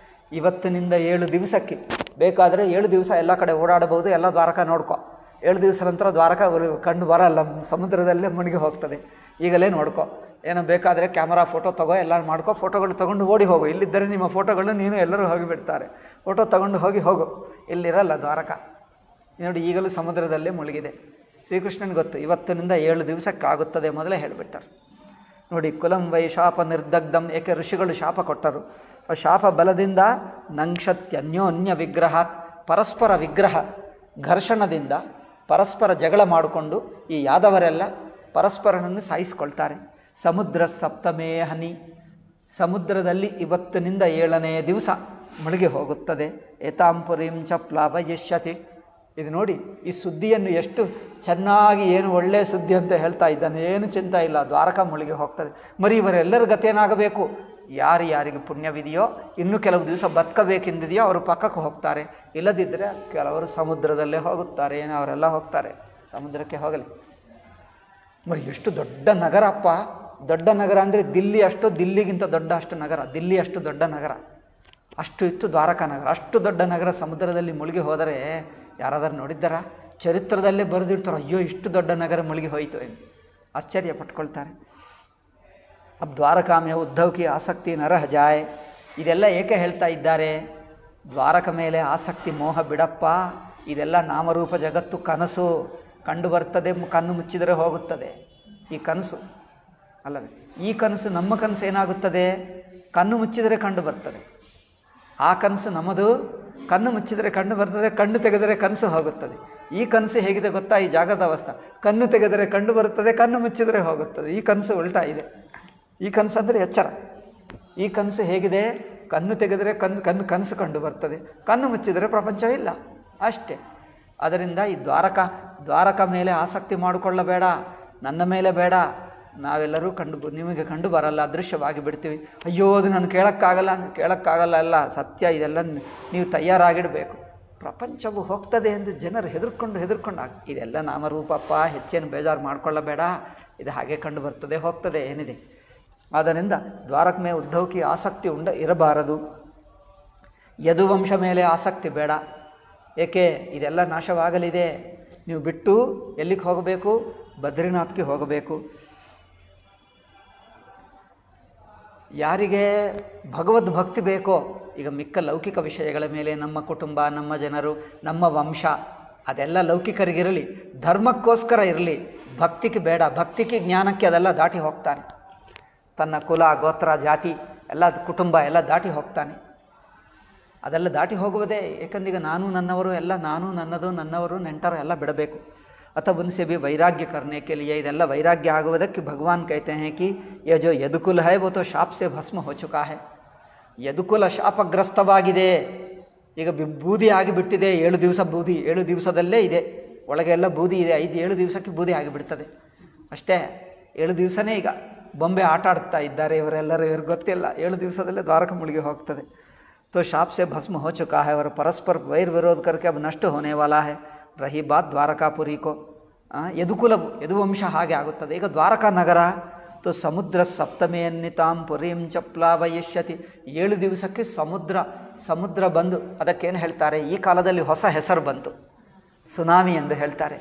ಇವತ್ತಿನಿಂದ 7 ದಿವಸಕ್ಕೆ ಬೇಕಾದರೆ 7 ದಿವಸ ಎಲ್ಲ ಕಡೆ ಓಡಾಡಬಹುದು, ಎಲ್ಲ ದ್ವಾರಕ ನೋಡ್ಕೊ. 7 ದಿವಸ ನಂತರ ದ್ವಾರಕ ಕಂಡು ಬರಲ್ಲ, ಸಮುದ್ರದಲ್ಲೇ ಮುಳುಗಿ ಹೋಗ್ತದೆ. ಈಗಲೇ ನೋಡ್ಕೊ, ಏನೋ ಬೇಕಾದರೆ ಕ್ಯಾಮರಾ ಫೋಟೋ ತಗೋ, ಎಲ್ಲ ಮಾಡ್ಕೊ, ಫೋಟೋಗಳು ತೊಗೊಂಡು ಓಡಿ ಹೋಗು. ಇಲ್ಲಿದ್ದರೆ ನಿಮ್ಮ ಫೋಟೋಗಳನ್ನ ನೀನು ಎಲ್ಲರೂ ಹೋಗಿಬಿಡ್ತಾರೆ. ಫೋಟೋ ತೊಗೊಂಡು ಹೋಗು, ಇಲ್ಲಿರಲ್ಲ ದ್ವಾರಕ. ನೋಡಿ, ಈಗಲೂ ಸಮುದ್ರದಲ್ಲೇ ಮುಳುಗಿದೆ. ಶ್ರೀಕೃಷ್ಣನಿಗೆ ಗೊತ್ತು, ಇವತ್ತಿನಿಂದ 7 ದಿವಸಕ್ಕಾಗುತ್ತದೆ, ಮೊದಲೇ ಹೇಳಿಬಿಟ್ಟರು. ನೋಡಿ, ಕುಲಂ ವೈ ಶಾಪ ನಿರ್ದಗ್ಧಂ, ಏಕೆ ಋಷಿಗಳು ಶಾಪ ಕೊಟ್ಟರು. ಆ ಶಾಪ ಬಲದಿಂದ ನಂಕ್ಷತ್ಯನ್ಯೋನ್ಯ ವಿಗ್ರಹಾತ್, ಪರಸ್ಪರ ವಿಗ್ರಹ ಘರ್ಷಣದಿಂದ ಪರಸ್ಪರ ಜಗಳ ಮಾಡಿಕೊಂಡು ಈ ಯಾದವರೆಲ್ಲ ಪರಸ್ಪರನನ್ನು ಸಾಯಿಸ್ಕೊಳ್ತಾರೆ. ಸಮುದ್ರ ಸಪ್ತಮೇ ಹನಿ, ಸಮುದ್ರದಲ್ಲಿ ಇವತ್ತಿನಿಂದ 7ನೇ ದಿವಸ ಮುಳುಗಿ ಹೋಗುತ್ತದೆ. ಏತಾಂಪುರೀಂ ಚ ಪ್ಲಾವಯಿಷ್ಯತಿ. ಇದು ನೋಡಿ, ಈ ಸುದ್ದಿಯನ್ನು ಎಷ್ಟು ಚೆನ್ನಾಗಿ, ಏನು ಒಳ್ಳೆಯ ಸುದ್ದಿ ಅಂತ ಹೇಳ್ತಾ ಇದ್ದಾನೆ. ಏನು ಚಿಂತೆ ಇಲ್ಲ, ದ್ವಾರಕ ಮುಳುಗಿ ಹೋಗ್ತದೆ. ಮರಿ ಇವರೆಲ್ಲರ ಗತೇನಾಗಬೇಕು? ಯಾರಿಗೆ ಪುಣ್ಯವಿದೆಯೋ, ಇನ್ನೂ ಕೆಲವು ದಿವಸ ಬದುಕಬೇಕೆಂದಿದೆಯೋ ಅವರು ಪಕ್ಕಕ್ಕೆ ಹೋಗ್ತಾರೆ. ಇಲ್ಲದಿದ್ದರೆ ಕೆಲವರು ಸಮುದ್ರದಲ್ಲೇ ಹೋಗುತ್ತಾರೆ. ಅವರೆಲ್ಲ ಹೋಗ್ತಾರೆ, ಸಮುದ್ರಕ್ಕೆ ಹೋಗಲಿ. ಮರಿ ಎಷ್ಟು ದೊಡ್ಡ ನಗರ ಅಪ್ಪ. ದೊಡ್ಡ ನಗರ ಅಂದರೆ ದಿಲ್ಲಿ ಅಷ್ಟು, ದಿಲ್ಲಿಗಿಂತ ದೊಡ್ಡ ಅಷ್ಟು ನಗರ, ದಿಲ್ಲಿ ಅಷ್ಟು ದೊಡ್ಡ ನಗರ, ಅಷ್ಟು ಇತ್ತು ದ್ವಾರಕಾ ನಗರ. ಅಷ್ಟು ದೊಡ್ಡ ನಗರ ಸಮುದ್ರದಲ್ಲಿ ಮುಳುಗಿ ಹೋದರೆ ಯಾರಾದರೂ ನೋಡಿದ್ದಾರಾ? ಚರಿತ್ರದಲ್ಲೇ ಬರೆದಿರ್ತಾರೆ, ಅಯ್ಯೋ ಇಷ್ಟು ದೊಡ್ಡ ನಗರ ಮುಳುಗಿ ಹೋಯಿತು ಎಂದು ಆಶ್ಚರ್ಯ ಪಟ್ಕೊಳ್ತಾರೆ. अब द्वारका में उद्धव की आसक्ति न रह जाए. ಇದೆಲ್ಲ ಏಕೆ ಹೇಳ್ತಾ ಇದ್ದಾರೆ? ದ್ವಾರಕ ಮೇಲೆ ಆಸಕ್ತಿ, ಮೋಹ ಬಿಡಪ್ಪ. ಇದೆಲ್ಲ ನಾಮರೂಪ ಜಗತ್ತು, ಕನಸು. ಕಂಡು ಬರ್ತದೆ, ಕಣ್ಣು ಮುಚ್ಚಿದರೆ ಹೋಗುತ್ತದೆ. ಈ ಕನಸು ಅಲ್ಲವೇ? ಈ ಕನಸು ನಮ್ಮ ಕನಸು ಏನಾಗುತ್ತದೆ? ಕಣ್ಣು ಮುಚ್ಚಿದರೆ ಕಂಡು ಬರ್ತದೆ. ಆ ಕನಸು ನಮ್ಮದು, ಕಣ್ಣು ಮುಚ್ಚಿದರೆ ಕಂಡು ಬರ್ತದೆ, ಕಣ್ಣು ತೆಗೆದರೆ ಕನಸು ಹೋಗುತ್ತದೆ. ಈ ಕನಸು ಹೇಗಿದೆ ಗೊತ್ತಾ? ಈ ಜಾಗದ ಅವಸ್ಥೆ. ಕಣ್ಣು ತೆಗೆದರೆ ಕಂಡು ಬರುತ್ತದೆ, ಕಣ್ಣು ಮುಚ್ಚಿದರೆ ಹೋಗುತ್ತದೆ. ಈ ಕನಸು ಉಲ್ಟಾ ಇದೆ. ಈ ಕನಸು ಅಂದರೆ ಎಚ್ಚರ. ಈ ಕನಸು ಹೇಗಿದೆ? ಕಣ್ಣು ತೆಗೆದರೆ ಕನಸು ಕಂಡು ಬರ್ತದೆ, ಕಣ್ಣು ಮುಚ್ಚಿದರೆ ಪ್ರಪಂಚವಿಲ್ಲ, ಅಷ್ಟೇ. ಅದರಿಂದ ಈ ದ್ವಾರಕ ಮೇಲೆ ಆಸಕ್ತಿ ಮಾಡಿಕೊಳ್ಳಬೇಡ, ನನ್ನ ಮೇಲೆ ಬೇಡ. ನಾವೆಲ್ಲರೂ ನಿಮಗೆ ಕಂಡು ಬರಲ್ಲ, ಅದೃಶ್ಯವಾಗಿ ಬಿಡ್ತೀವಿ. ಅಯ್ಯೋ ಅದು ನಾನು ಕೇಳೋಕ್ಕಾಗಲ್ಲ ಅಲ್ಲ, ಸತ್ಯ. ಇದೆಲ್ಲ ನೀವು ತಯಾರಾಗಿಡಬೇಕು. ಪ್ರಪಂಚವು ಹೋಗ್ತದೆ ಎಂದು ಜನರು ಹೆದರ್ಕೊಂಡು ಇದೆಲ್ಲ ನಾಮರೂಪಪ್ಪ, ಹೆಚ್ಚೇನು ಬೇಜಾರು ಮಾಡಿಕೊಳ್ಳಬೇಡ. ಇದು ಹಾಗೆ ಕಂಡು ಬರ್ತದೆ, ಹೋಗ್ತದೆ, ಏನಿದೆ. ಆದ್ದರಿಂದ ದ್ವಾರಕ ಮೇಲೆ ಉದ್ಧವಕ್ಕೆ ಆಸಕ್ತಿ ಇರಬಾರದು. ಯದುವಂಶ ಮೇಲೆ ಆಸಕ್ತಿ ಬೇಡ. ಏಕೆ? ಇದೆಲ್ಲ ನಾಶವಾಗಲಿದೆ. ನೀವು ಬಿಟ್ಟು ಎಲ್ಲಿಗೆ ಹೋಗಬೇಕು? ಬದ್ರಿನಾಥ್ಗೆ ಹೋಗಬೇಕು. ಯಾರಿಗೆ ಭಗವದ್ ಭಕ್ತಿ ಬೇಕೋ, ಈಗ ಮಿಕ್ಕ ಲೌಕಿಕ ವಿಷಯಗಳ ಮೇಲೆ ನಮ್ಮ ಕುಟುಂಬ, ನಮ್ಮ ಜನರು, ನಮ್ಮ ವಂಶ ಅದೆಲ್ಲ ಲೌಕಿಕರಿಗಿರಲಿ, ಧರ್ಮಕ್ಕೋಸ್ಕರ ಇರಲಿ, ಭಕ್ತಿಗೆ ಬೇಡ. ಭಕ್ತಿಗೆ ಜ್ಞಾನಕ್ಕೆ ಅದೆಲ್ಲ ದಾಟಿ ಹೋಗ್ತಾನೆ. ತನ್ನ ಕುಲ, ಗೋತ್ರ, ಜಾತಿ ಎಲ್ಲ, ಕುಟುಂಬ ಎಲ್ಲ ದಾಟಿ ಹೋಗ್ತಾನೆ. ಅದೆಲ್ಲ ದಾಟಿ ಹೋಗುವುದೇ. ಏಕೆಂದೀಗ ನಾನು ನನ್ನವರು ಎಲ್ಲ, ನಾನು ನನ್ನದು, ನನ್ನವರು ನೆಂಟರು ಎಲ್ಲ ಬಿಡಬೇಕು. ಅಥವಾ उनसे भी वैराग्य करने के लिए, ಇದೆಲ್ಲ ವೈರಾಗ್ಯ ಆಗುವುದಕ್ಕೆ ಭಗವಾನ್ कहते हैं कि ये जो यदुकुल है वो तो शाप से भस्म हो चुका है. ಯದುಕುಲ ಶಾಪಗ್ರಸ್ತವಾಗಿದೆ. ಈಗ ಬೂದಿ ಆಗಿಬಿಟ್ಟಿದೆ. 7 ದಿವಸ ಬೂದಿ, 7 ದಿವಸದಲ್ಲೇ ಇದೆ, ಒಳಗೆಲ್ಲ ಬೂದಿ ಇದೆ. 5-7 ದಿವಸಕ್ಕೆ ಬೂದಿ ಆಗಿಬಿಡ್ತದೆ ಅಷ್ಟೇ. 7 ದಿವಸನೇ ಈಗ ಬೊಂಬೆ ಆಟ ಆಡ್ತಾ ಇದ್ದಾರೆ ಇವರೆಲ್ಲರೂ. ಇವ್ರಿಗೆ ಗೊತ್ತಿಲ್ಲ, 7 ದಿವಸದಲ್ಲೇ ದ್ವಾರಕ ಮುಳುಗಿ ಹೋಗ್ತದೆ. तो शाप से भस्म हो चुका है और परस्पर वैर विरोध करके अब नष्ट होने वाला है. रही बात द्वारकापुरी को, ಯದುಕುಲವು, ಯದುವಂಶ ಹಾಗೆ ಆಗುತ್ತದೆ. ಈಗ ದ್ವಾರಕಾ ನಗರ तो ಸಮುದ್ರ ಸಪ್ತಮೇನ್ನಿತಾಂ ಪುರೀಂ ಚ ಪ್ಲಾವಯಿಷ್ಯತಿ. 7 ದಿವಸಕ್ಕೆ ಸಮುದ್ರ ಬಂದು, ಅದಕ್ಕೇನು ಹೇಳ್ತಾರೆ, ಈ ಕಾಲದಲ್ಲಿ ಹೊಸ ಹೆಸರು ಬಂತು, ಸುನಾಮಿ ಎಂದು ಹೇಳ್ತಾರೆ.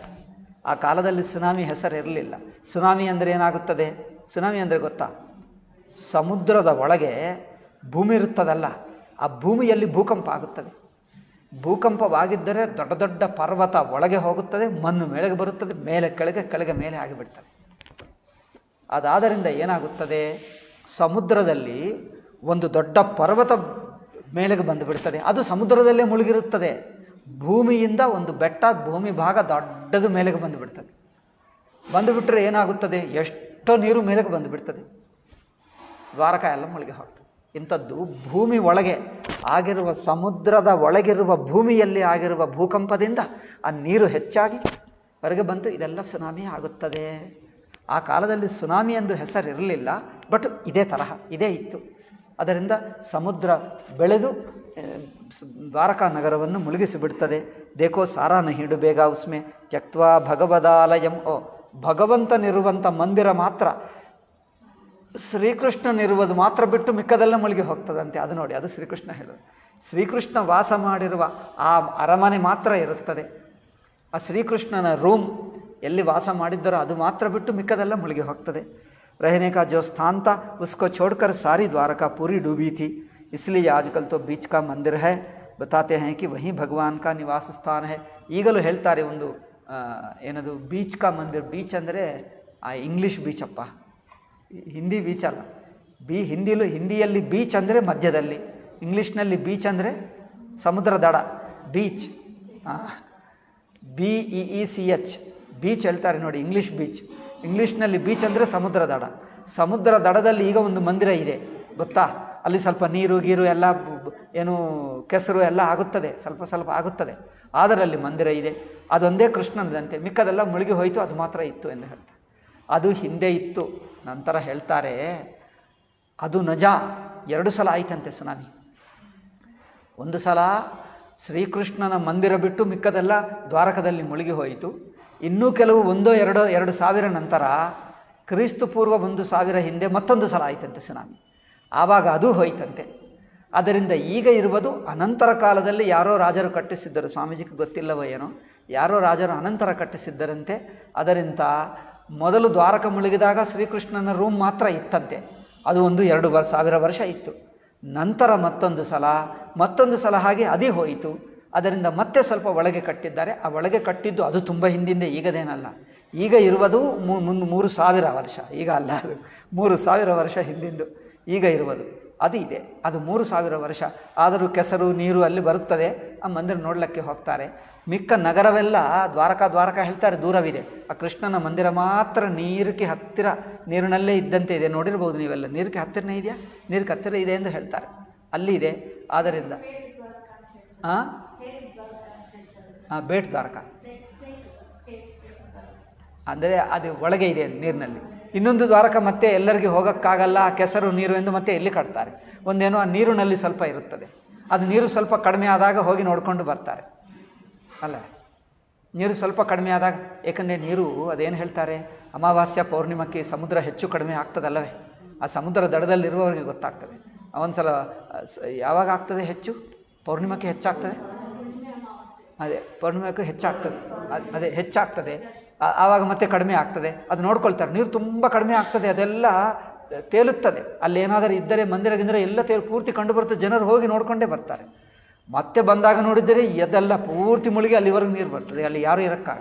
ಆ ಕಾಲದಲ್ಲಿ ಸುನಾಮಿ ಹೆಸರು ಇರಲಿಲ್ಲ. ಸುನಾಮಿ ಅಂದರೆ ಏನಾಗುತ್ತದೆ? ಸುನಾಮಿ ಅಂದರೆ ಗೊತ್ತಾ? ಸಮುದ್ರದ ಒಳಗೆ ಭೂಮಿ ಇರುತ್ತದಲ್ಲ, ಆ ಭೂಮಿಯಲ್ಲಿ ಭೂಕಂಪ ಆಗುತ್ತದೆ. ಭೂಕಂಪವಾಗಿದ್ದರೆ ದೊಡ್ಡ ದೊಡ್ಡ ಪರ್ವತ ಒಳಗೆ ಹೋಗುತ್ತದೆ, ಮಣ್ಣು ಮೇಳೆಗೆ ಬರುತ್ತದೆ, ಮೇಲೆ ಕೆಳಗೆ, ಕೆಳಗೆ ಮೇಲೆ ಆಗಿಬಿಡ್ತದೆ. ಅದಾದ್ದರಿಂದ ಏನಾಗುತ್ತದೆ, ಸಮುದ್ರದಲ್ಲಿ ಒಂದು ದೊಡ್ಡ ಪರ್ವತ ಮೇಲೆಗೆ ಬಂದು ಬಿಡ್ತದೆ. ಅದು ಸಮುದ್ರದಲ್ಲೇ ಮುಳುಗಿರುತ್ತದೆ. ಭೂಮಿಯಿಂದ ಒಂದು ಬೆಟ್ಟ, ಭೂಮಿ ಭಾಗ ದೊಡ್ಡದು ಮೇಲೆಗೆ ಬಂದು ಬಿಡ್ತದೆ. ಬಂದುಬಿಟ್ರೆ ಏನಾಗುತ್ತದೆ, ಎಷ್ಟೋ ನೀರು ಮೇಲೆಗೆ ಬಂದು ಬಿಡ್ತದೆ. ದ್ವಾರಕ ಎಲ್ಲ ಮುಳುಗಿ ಹೋಗ್ತದೆ. ಇಂಥದ್ದು ಭೂಮಿ ಒಳಗೆ ಆಗಿರುವ, ಸಮುದ್ರದ ಒಳಗಿರುವ ಭೂಮಿಯಲ್ಲಿ ಆಗಿರುವ ಭೂಕಂಪದಿಂದ ಆ ನೀರು ಹೆಚ್ಚಾಗಿ ಹೊರಗೆ ಬಂತು. ಇದೆಲ್ಲ ಸುನಾಮಿ ಆಗುತ್ತದೆ. ಆ ಕಾಲದಲ್ಲಿ ಸುನಾಮಿ ಎಂದು ಹೆಸರಿರಲಿಲ್ಲ, ಬಟ್ ಇದೇ ತರಹ ಇದೇ ಇತ್ತು. ಅದರಿಂದ ಸಮುದ್ರ ಬೆಳೆದು ದ್ವಾರಕಾ ನಗರವನ್ನು ಮುಳುಗಿಸಿಬಿಡ್ತದೆ. ದೇಖೋ ಸಾರಾ ನಹಿಡು ಬೇಗ ಉಸ್ಮೆ ತ್ಯಕ್ವಾ ಭಗವದಾಲಯಂ. ಭಗವಂತನಿರುವಂಥ ಮಂದಿರ ಮಾತ್ರ, ಶ್ರೀಕೃಷ್ಣನಿರುವುದು ಮಾತ್ರ ಬಿಟ್ಟು ಮಿಕ್ಕದೆಲ್ಲ ಮುಳುಗಿ ಹೋಗ್ತದಂತೆ. ಅದು ನೋಡಿ, ಅದು ಶ್ರೀಕೃಷ್ಣ ಹೇಳೋದು. ಶ್ರೀಕೃಷ್ಣ ವಾಸ ಮಾಡಿರುವ ಆ ಅರಮನೆ ಮಾತ್ರ ಇರುತ್ತದೆ. ಆ ಶ್ರೀಕೃಷ್ಣನ ರೂಮ್ ಎಲ್ಲಿ ವಾಸ ಮಾಡಿದ್ದರೋ ಅದು ಮಾತ್ರ ಬಿಟ್ಟು ಮಿಕ್ಕದೆಲ್ಲ ಮುಳುಗಿ ಹೋಗ್ತದೆ. रहने का जो स्थान था उसको छोड़कर सारी द्वारका पूरी डूबी थी. इसलिए आजकल तो बीच का मंदिर है. बताते हैं कि वहीं भगवान का निवास स्थान है. ಈಗಲೂ ಹೇಳ್ತಾರೆ ಒಂದು ಏನದು, ಬೀಚ್ ಕಾ ಮಂದಿರ್. ಬೀಚ್ ಅಂದರೆ ಆ ಇಂಗ್ಲೀಷ್ ಬೀಚಪ್ಪ, ಹಿಂದಿ ಬೀಚ್ ಅಲ್ಲ. ಹಿಂದಿಯಲ್ಲಿ ಬೀಚ್ ಅಂದರೆ ಮಧ್ಯದಲ್ಲಿ, ಇಂಗ್ಲೀಷ್ನಲ್ಲಿ ಬೀಚ್ ಅಂದರೆ ಸಮುದ್ರ ದಡ, ಬೀಚ್. BEECH ಬೀಚ್ ಹೇಳ್ತಾರೆ ನೋಡಿ, ಇಂಗ್ಲೀಷ್ ಬೀಚ್. ಇಂಗ್ಲೀಷ್ನಲ್ಲಿ ಬೀಚ್ ಅಂದರೆ ಸಮುದ್ರ ದಡ. ಸಮುದ್ರ ದಡದಲ್ಲಿ ಈಗ ಒಂದು ಮಂದಿರ ಇದೆ ಗೊತ್ತಾ? ಅಲ್ಲಿ ಸ್ವಲ್ಪ ನೀರು ಗೀರು ಎಲ್ಲ ಏನು ಕೆಸರು ಎಲ್ಲ ಆಗುತ್ತದೆ, ಸ್ವಲ್ಪ ಸ್ವಲ್ಪ ಆಗುತ್ತದೆ. ಆದರೆ ಅಲ್ಲಿ ಮಂದಿರ ಇದೆ. ಅದೊಂದೇ ಕೃಷ್ಣನದಂತೆ, ಮಿಕ್ಕದೆಲ್ಲ ಮುಳುಗಿ ಹೋಯಿತು, ಅದು ಮಾತ್ರ ಇತ್ತು ಎಂದು ಹೇಳ್ತಾರೆ. ಅದು ಹಿಂದೆ ಇತ್ತು. ನಂತರ ಹೇಳ್ತಾರೆ ಅದು ನಜ. 2 ಸಲ ಆಯ್ತಂತೆ ಸುನಾಮಿ. ಒಂದು ಸಲ ಶ್ರೀಕೃಷ್ಣನ ಮಂದಿರ ಬಿಟ್ಟು ಮಿಕ್ಕದೆಲ್ಲ ದ್ವಾರಕದಲ್ಲಿ ಮುಳುಗಿ ಹೋಯಿತು. ಇನ್ನೂ ಕೆಲವು 1-2 ಸಾವಿರ ನಂತರ, ಕ್ರಿಸ್ತು ಪೂರ್ವ 1000 ಹಿಂದೆ ಮತ್ತೊಂದು ಸಲ ಆಯ್ತಂತೆ ಸುನಾಮಿ. ಆವಾಗ ಅದು ಹೋಯ್ತಂತೆ. ಅದರಿಂದ ಈಗ ಇರುವುದು ಅನಂತರ ಕಾಲದಲ್ಲಿ ಯಾರೋ ರಾಜರು ಕಟ್ಟಿಸಿದ್ದರು, ಸ್ವಾಮೀಜಿಗೆ ಗೊತ್ತಿಲ್ಲವೋ ಏನೋ, ಯಾರೋ ರಾಜರು ಅನಂತರ ಕಟ್ಟಿಸಿದ್ದರಂತೆ. ಅದರಿಂದ ಮೊದಲು ದ್ವಾರಕ ಮುಳುಗಿದಾಗ ಶ್ರೀಕೃಷ್ಣನ ರೂಮ್ ಮಾತ್ರ ಇತ್ತಂತೆ. ಅದು 1-2 ವರ್ಷ ಇತ್ತು. ನಂತರ ಮತ್ತೊಂದು ಸಲ ಹಾಗೆ ಅದೇ ಹೋಯಿತು. ಅದರಿಂದ ಮತ್ತೆ ಸ್ವಲ್ಪ ಒಳಗೆ ಕಟ್ಟಿದ್ದಾರೆ. ಆ ಒಳಗೆ ಕಟ್ಟಿದ್ದು ಅದು ತುಂಬ ಹಿಂದಿಂದ, ಈಗದೇನಲ್ಲ. ಈಗ ಇರುವುದು 3000 ವರ್ಷ, ಈಗ ಅಲ್ಲ, ಅದು 3000 ವರ್ಷ ಹಿಂದಿಂದು ಈಗ ಇರುವುದು ಅದು ಇದೆ. ಅದು 3000 ವರ್ಷ ಆದರೂ ಕೆಸರು ನೀರು ಅಲ್ಲಿ ಬರುತ್ತದೆ. ಆ ಮಂದಿರ ನೋಡಲಿಕ್ಕೆ ಹೋಗ್ತಾರೆ. ಮಿಕ್ಕ ನಗರವೆಲ್ಲ ದ್ವಾರಕ ಹೇಳ್ತಾರೆ ದೂರವಿದೆ. ಆ ಕೃಷ್ಣನ ಮಂದಿರ ಮಾತ್ರ ನೀರಿಗೆ ಹತ್ತಿರ, ನೀರಿನಲ್ಲೇ ಇದ್ದಂತೆ ಇದೆ. ನೋಡಿರ್ಬೋದು ನೀವೆಲ್ಲ, ನೀರಿಗೆ ಹತ್ತಿರನೇ ಇದೆಯಾ, ನೀರಿಗೆ ಹತ್ತಿರ ಇದೆ ಎಂದು ಹೇಳ್ತಾರೆ, ಅಲ್ಲಿ ಇದೆ. ಆದ್ದರಿಂದ ಬೇಟ್ ದ್ವಾರಕ ಅಂದರೆ ಅದು ಒಳಗೆ ಇದೆ ನೀರಿನಲ್ಲಿ. ಇನ್ನೊಂದು ದ್ವಾರಕ ಮತ್ತೆ ಎಲ್ಲರಿಗೆ ಹೋಗೋಕ್ಕಾಗಲ್ಲ, ಕೆಸರು ನೀರು ಎಂದು ಮತ್ತೆ ಎಲ್ಲಿ ಕಟ್ತಾರೆ. ಒಂದೇನೋ ಆ ನೀರಿನಲ್ಲಿ ಸ್ವಲ್ಪ ಇರುತ್ತದೆ, ಅದು ನೀರು ಸ್ವಲ್ಪ ಕಡಿಮೆ ಆದಾಗ ಹೋಗಿ ನೋಡಿಕೊಂಡು ಬರ್ತಾರೆ ಅಲ್ಲ. ನೀರು ಸ್ವಲ್ಪ ಕಡಿಮೆ ಆದಾಗ, ಏಕೆಂದರೆ ನೀರು ಅದೇನು ಹೇಳ್ತಾರೆ, ಅಮಾವಾಸ್ಯ ಪೌರ್ಣಿಮಕ್ಕೆ ಸಮುದ್ರ ಹೆಚ್ಚು ಕಡಿಮೆ ಆಗ್ತದಲ್ಲವೇ, ಆ ಸಮುದ್ರ ದಡದಲ್ಲಿರುವವರಿಗೆ ಗೊತ್ತಾಗ್ತದೆ. ಒಂದು ಸಲ ಯಾವಾಗ ಆಗ್ತದೆ ಹೆಚ್ಚು, ಪೌರ್ಣಿಮಕ್ಕೆ ಹೆಚ್ಚಾಗ್ತದೆ, ಅದೇ ಪೌರ್ಣಿಮಕ್ಕೆ ಹೆಚ್ಚಾಗ್ತದೆ. ಆವಾಗ ಮತ್ತೆ ಕಡಿಮೆ ಆಗ್ತದೆ. ಅದು ನೋಡ್ಕೊಳ್ತಾರೆ. ನೀರು ತುಂಬ ಕಡಿಮೆ ಆಗ್ತದೆ, ಅದೆಲ್ಲ ತೇಲುತ್ತದೆ. ಅಲ್ಲೇನಾದರೂ ಇದ್ದರೆ ಮಂದಿರ ಗಿಂದಿರ ಎಲ್ಲ ಪೂರ್ತಿ ಕಂಡು ಬರ್ತದೆ. ಜನರು ಹೋಗಿ ನೋಡಿಕೊಂಡೇ ಬರ್ತಾರೆ. ಮತ್ತೆ ಬಂದಾಗ ನೋಡಿದರೆ ಅದೆಲ್ಲ ಪೂರ್ತಿ ಮುಳುಗಿ ಅಲ್ಲಿವರೆಗೂ ನೀರು ಬರ್ತದೆ. ಅಲ್ಲಿ ಯಾರೂ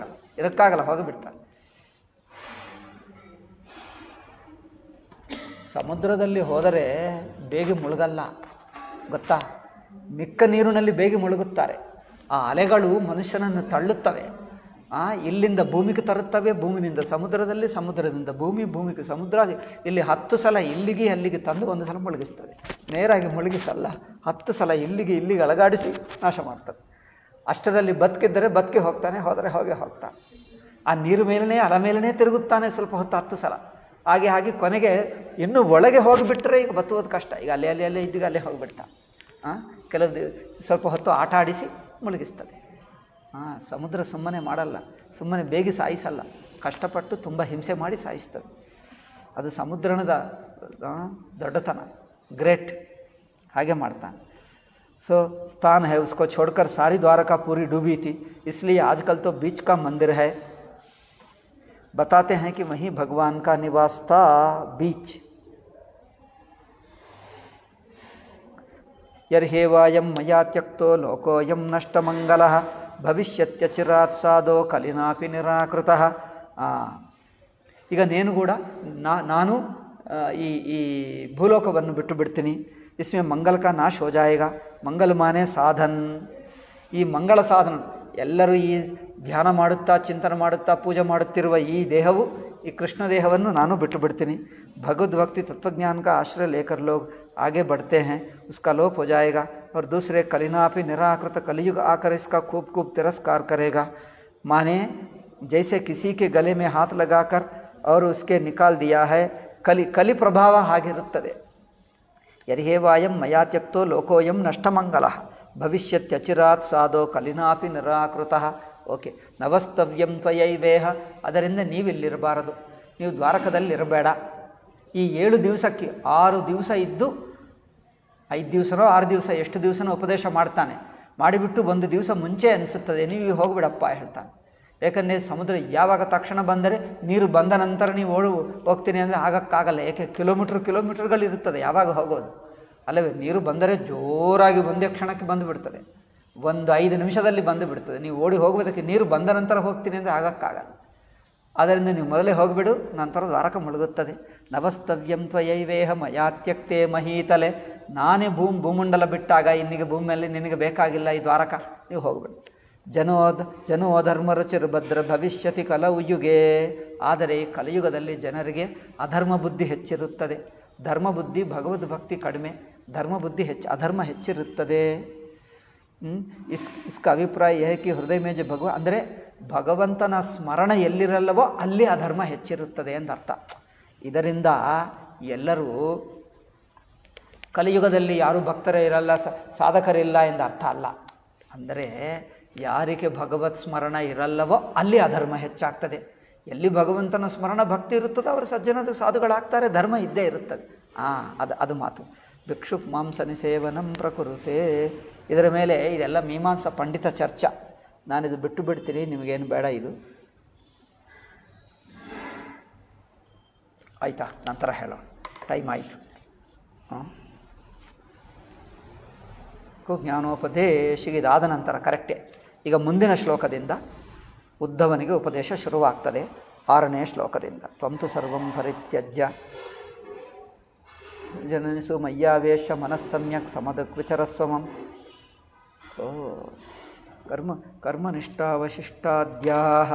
ಇರೋಕ್ಕಾಗಲ್ಲ ಹೋಗಿಬಿಡ್ತಾರೆ. ಸಮುದ್ರದಲ್ಲಿ ಹೋದರೆ ಬೇಗ ಮುಳುಗಲ್ಲ ಗೊತ್ತಾ. ಮಿಕ್ಕ ನೀರಿನಲ್ಲಿ ಬೇಗ ಮುಳುಗುತ್ತಾರೆ. ಆ ಅಲೆಗಳು ಮನುಷ್ಯನನ್ನು ತಳ್ಳುತ್ತವೆ. ಇಲ್ಲಿಂದ ಭೂಮಿಗೆ ತರುತ್ತವೆ, ಭೂಮಿನಿಂದ ಸಮುದ್ರದಲ್ಲಿ, ಸಮುದ್ರದಿಂದ ಭೂಮಿಗೆ ಸಮುದ್ರ. ಇಲ್ಲಿ 10 ಸಲ ಇಲ್ಲಿಗೆ ಅಲ್ಲಿಗೆ ತಂದು ಒಂದು ಸಲ ಮುಳುಗಿಸ್ತದೆ. ನೇರಾಗಿ ಮುಳುಗಿಸಲ್ಲ, 10 ಸಲ ಇಲ್ಲಿಗೆ ಅಲಗಾಡಿಸಿ ನಾಶ ಮಾಡ್ತದೆ. ಅಷ್ಟರಲ್ಲಿ ಬದುಕಿದ್ದರೆ ಬದುಕಿ ಹೋಗ್ತಾನೆ, ಹೋದರೆ ಹೋಗ್ತಾನೆ. ಆ ನೀರು ಮೇಲೇ ಅಲ ಮೇಲೇ ತಿರುಗುತ್ತಾನೆ ಸ್ವಲ್ಪ ಹೊತ್ತು, 10 ಸಲ. ಹಾಗೆ ಕೊನೆಗೆ ಇನ್ನೂ ಒಳಗೆ ಹೋಗಿಬಿಟ್ರೆ ಈಗ ಬತ್ತುವುದು ಕಷ್ಟ. ಈಗ ಅಲ್ಲೇ ಇದ್ದೀಗ ಅಲ್ಲೇ ಹೋಗಿಬಿಡ್ತಾ. ಕೆಲವು ಸ್ವಲ್ಪ ಹೊತ್ತು ಆಟ ಆಡಿಸಿ ಮುಳುಗಿಸ್ತದೆ. ಸಮುದ್ರ ಸುಮ್ಮನೆ ಮಾಡಲ್ಲ, ಸುಮ್ಮನೆ ಬೇಗ ಸಾಯಿಸಲ್ಲ, ಕಷ್ಟಪಟ್ಟು ತುಂಬ ಹಿಂಸೆ ಮಾಡಿ ಸಾಯಿಸ್ತದೆ. ಅದು ಸಮುದ್ರದ ದೊಡ್ಡತನ, ಗ್ರೇಟ್. ಹಾಗೆ ಮಾಡ್ತಾನೆ. सो स्थान है उसको छोड़कर सारी द्वारका पूरी डूबी थी, इसलिए आजकल तो बीच का मंदिर है। बताते हैं कि वहीं भगवान का निवास था, बीच। यर्हेवायं मया त्यक्तो लोकोऽयं नष्टमंगलः भविष्यत्यचिरात् साधो कलिनापि निराकृतः। ಈಗ ನೇನು ಕೂಡ ನಾನು ಈ ಭೂಲೋಕವನ್ನು ಬಿಟ್ಟು ಬಿಡ್ತೀನಿ. इसमें मंगल का नाश हो जाएगा। मंगल माने साधन। ಈ ಮಂಗಳ ಸಾಧನ ಎಲ್ಲರೂ ಈ ಧ್ಯಾನ ಮಾಡುತ್ತಾ ಚಿಂತನೆ ಮಾಡುತ್ತಾ ಪೂಜೆ ಮಾಡುತ್ತಿರುವ ಈ ದೇಹವು, ಈ ಕೃಷ್ಣ ದೇಹವನ್ನು ನಾನು ಬಿಟ್ಟು ಬಿಡ್ತೀನಿ. भगवद्भक्ति तत्वज्ञान का आश्रय लेकर लोग आगे बढ़ते हैं, उसका लोप हो जाएगा और दूसरे कलिनापि निराकृत कलियुग आकर इसका खूब तिरस्कार करेगा। माने जैसे किसी के गले में हाथ लगाकर और उसके निकाल दिया है, कलि प्रभाव हागिरुತ್ತದೆ। यर्हेवायं मया त्यक्तो लोकोऽयं नष्टमंगलः भविष्यत्यचिरात् साधो कलिनापि निराकृतः। ಓಕೆ, ನವಸ್ತವ್ಯಂ ತ್ವಯೈವೇಹ. ಅದರಿಂದ ನೀವಿಲ್ಲಿರಬಾರದು, ನೀವು ದ್ವಾರಕದಲ್ಲಿರಬೇಡ. ಈ 7 ದಿವಸಕ್ಕೆ 6 ದಿವಸ ಇದ್ದು 5 ದಿವಸನೋ 6 ದಿವಸ ಎಷ್ಟು ದಿವಸನೋ ಉಪದೇಶ ಮಾಡ್ತಾನೆ. ಮಾಡಿಬಿಟ್ಟು 1 ದಿವಸ ಮುಂಚೆ ಅನಿಸುತ್ತದೆ ನೀವು ಹೋಗಿಬಿಡಪ್ಪ ಹೇಳ್ತಾನೆ. ಯಾಕಂದರೆ ಸಮುದ್ರ ಯಾವಾಗ ತಕ್ಷಣ ಬಂದರೆ, ನೀರು ಬಂದ ನಂತರ ನೀವು ಹೋಗ್ತೀನಿ ಅಂದರೆ ಆಗಕ್ಕಾಗಲ್ಲ. ಏಕೆ ಕಿಲೋಮೀಟರ್ಗಳಿರುತ್ತದೆ ಯಾವಾಗ ಹೋಗೋದು ಅಲ್ಲವೇ. ನೀರು ಬಂದರೆ ಜೋರಾಗಿ ಒಂದೇ ಕ್ಷಣಕ್ಕೆ ಬಂದು ಬಿಡ್ತದೆ, 1-5 ನಿಮಿಷದಲ್ಲಿ ಬಂದು ಬಿಡ್ತದೆ. ನೀವು ಓಡಿ ಹೋಗೋದಕ್ಕೆ ನೀರು ಬಂದ ನಂತರ ಹೋಗ್ತೀನಿ ಅಂದರೆ ಆಗಕ್ಕಾಗಲ್ಲ. ಆದ್ದರಿಂದ ನೀವು ಮೊದಲೇ ಹೋಗಿಬಿಡು, ನಂತರ ದ್ವಾರಕ ಮುಳುಗುತ್ತದೆ. ನವಸ್ತವ್ಯಂ ತ್ವಯೈವೇಹ ಮಯಾ ತ್ಯಕ್ತೆ ಮಹೀತಲೆ. ನಾನೇ ಭೂಮಂಡಲ ಬಿಟ್ಟಾಗ ಇನ್ನಿಗೆ ಭೂಮಿ ಮೇಲೆ ನಿನಗೆ ಬೇಕಾಗಿಲ್ಲ ಈ ದ್ವಾರಕ, ನೀವು ಹೋಗ್ಬಿಡು. ಜನೋಧರ್ಮರುಚಿರ್ಭದ್ರ ಭವಿಷ್ಯತಿ ಕಲಯುಗೆ. ಆದರೆ ಕಲಿಯುಗದಲ್ಲಿ ಜನರಿಗೆ ಅಧರ್ಮ ಬುದ್ಧಿ ಹೆಚ್ಚಿರುತ್ತದೆ. ಧರ್ಮ ಬುದ್ಧಿ, ಭಗವದ್ ಭಕ್ತಿ ಕಡಿಮೆ, ಧರ್ಮ ಬುದ್ಧಿ ಅಧರ್ಮ ಹೆಚ್ಚಿರುತ್ತದೆ. इसका अभिप्राय यह है कि हृदय में जो भगवान ಅಂದರೆ ಭಗವಂತನ ಸ್ಮರಣ ಎಲ್ಲಿರಲ್ಲವೋ ಅಲ್ಲಿ ಅಧರ್ಮ ಹೆಚ್ಚಿರುತ್ತದೆ ಅಂತ ಅರ್ಥ. ಇದರಿಂದ ಎಲ್ಲರೂ ಕಲಿಯುಗದಲ್ಲಿ ಯಾರೂ ಭಕ್ತರೇ ಇರಲ್ಲ, ಸಾಧಕರಿಲ್ಲ ಎಂದು ಅರ್ಥ ಅಲ್ಲ. ಅಂದರೆ ಯಾರಿಗೆ ಭಗವತ್ ಸ್ಮರಣ ಇರಲ್ಲವೋ ಅಲ್ಲಿ ಅಧರ್ಮ ಹೆಚ್ಚಾಗ್ತದೆ. ಎಲ್ಲಿ ಭಗವಂತನ ಸ್ಮರಣ ಭಕ್ತಿ ಇರುತ್ತದೋ ಅವರು ಸಜ್ಜನರು ಸಾಧುಗಳಾಗ್ತಾರೆ, ಧರ್ಮ ಇದ್ದೇ ಇರುತ್ತದೆ. ಅದು ಮಾತು. ಭಿಕ್ಷು ಮಾಂಸ ನಿಸೇವನಂ ಪ್ರಕೃತೆ. ಇದರ ಮೇಲೆ ಇದೆಲ್ಲ ಮೀಮಾಂಸಾ ಪಂಡಿತ ಚರ್ಚಾ. ನಾನಿದು ಬಿಟ್ಟು ಬಿಡ್ತೀನಿ, ನಿಮಗೇನು ಬೇಡ ಇದು, ಆಯಿತಾ? ನಂತರ ಹೇಳೋಣ, ಟೈಮ್ ಆಯಿತು. ಜ್ಞಾನೋಪದೇಶಿಗೆ ಇದಾದ ನಂತರ ಕರೆಕ್ಟೇ. ಈಗ ಮುಂದಿನ ಶ್ಲೋಕದಿಂದ ಉದ್ಧವನಿಗೆ ಉಪದೇಶ ಶುರುವಾಗ್ತದೆ. 6ನೇ ಶ್ಲೋಕದಿಂದ. ತ್ವಂತು ಸರ್ವಂ ಪರಿತ್ಯಜ್ಯ ಜನನಿಸು ಮಯ್ಯಾವೇಶ ಮನಸ್ಸಮ್ಯಕ್ ಸಮದಗ್ವಿಚರಸ್ವಮಂ. ಕರ್ಮನಿಷ್ಠಾವಶಿಷ್ಟಾದ್ಯಾಃ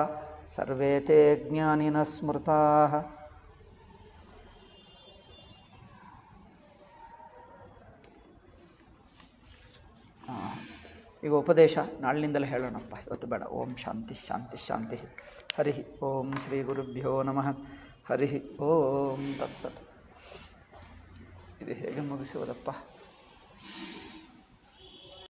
ಸರ್ವೇ ತೇ ಜ್ಞಾನಿನಃ ಸ್ಮೃತಾಃ. ಈಗ ಉಪದೇಶ ನಾಳಿನಿಂದಲೇ ಹೇಳೋಣಪ್ಪ, ಇವತ್ತು ಬೇಡ. ಓಂ ಶಾಂತಿ ಶಾಂತಿ ಶಾಂತಿ. ಹರಿ ಓಂ ಶ್ರೀ ಗುರುಭ್ಯೋ ನಮಃ. ಹರಿ ಓಂ ತತ್ಸತ್. ಇದು ಹೇಗೆ ಮುಗಿಸುವುದಪ್ಪ?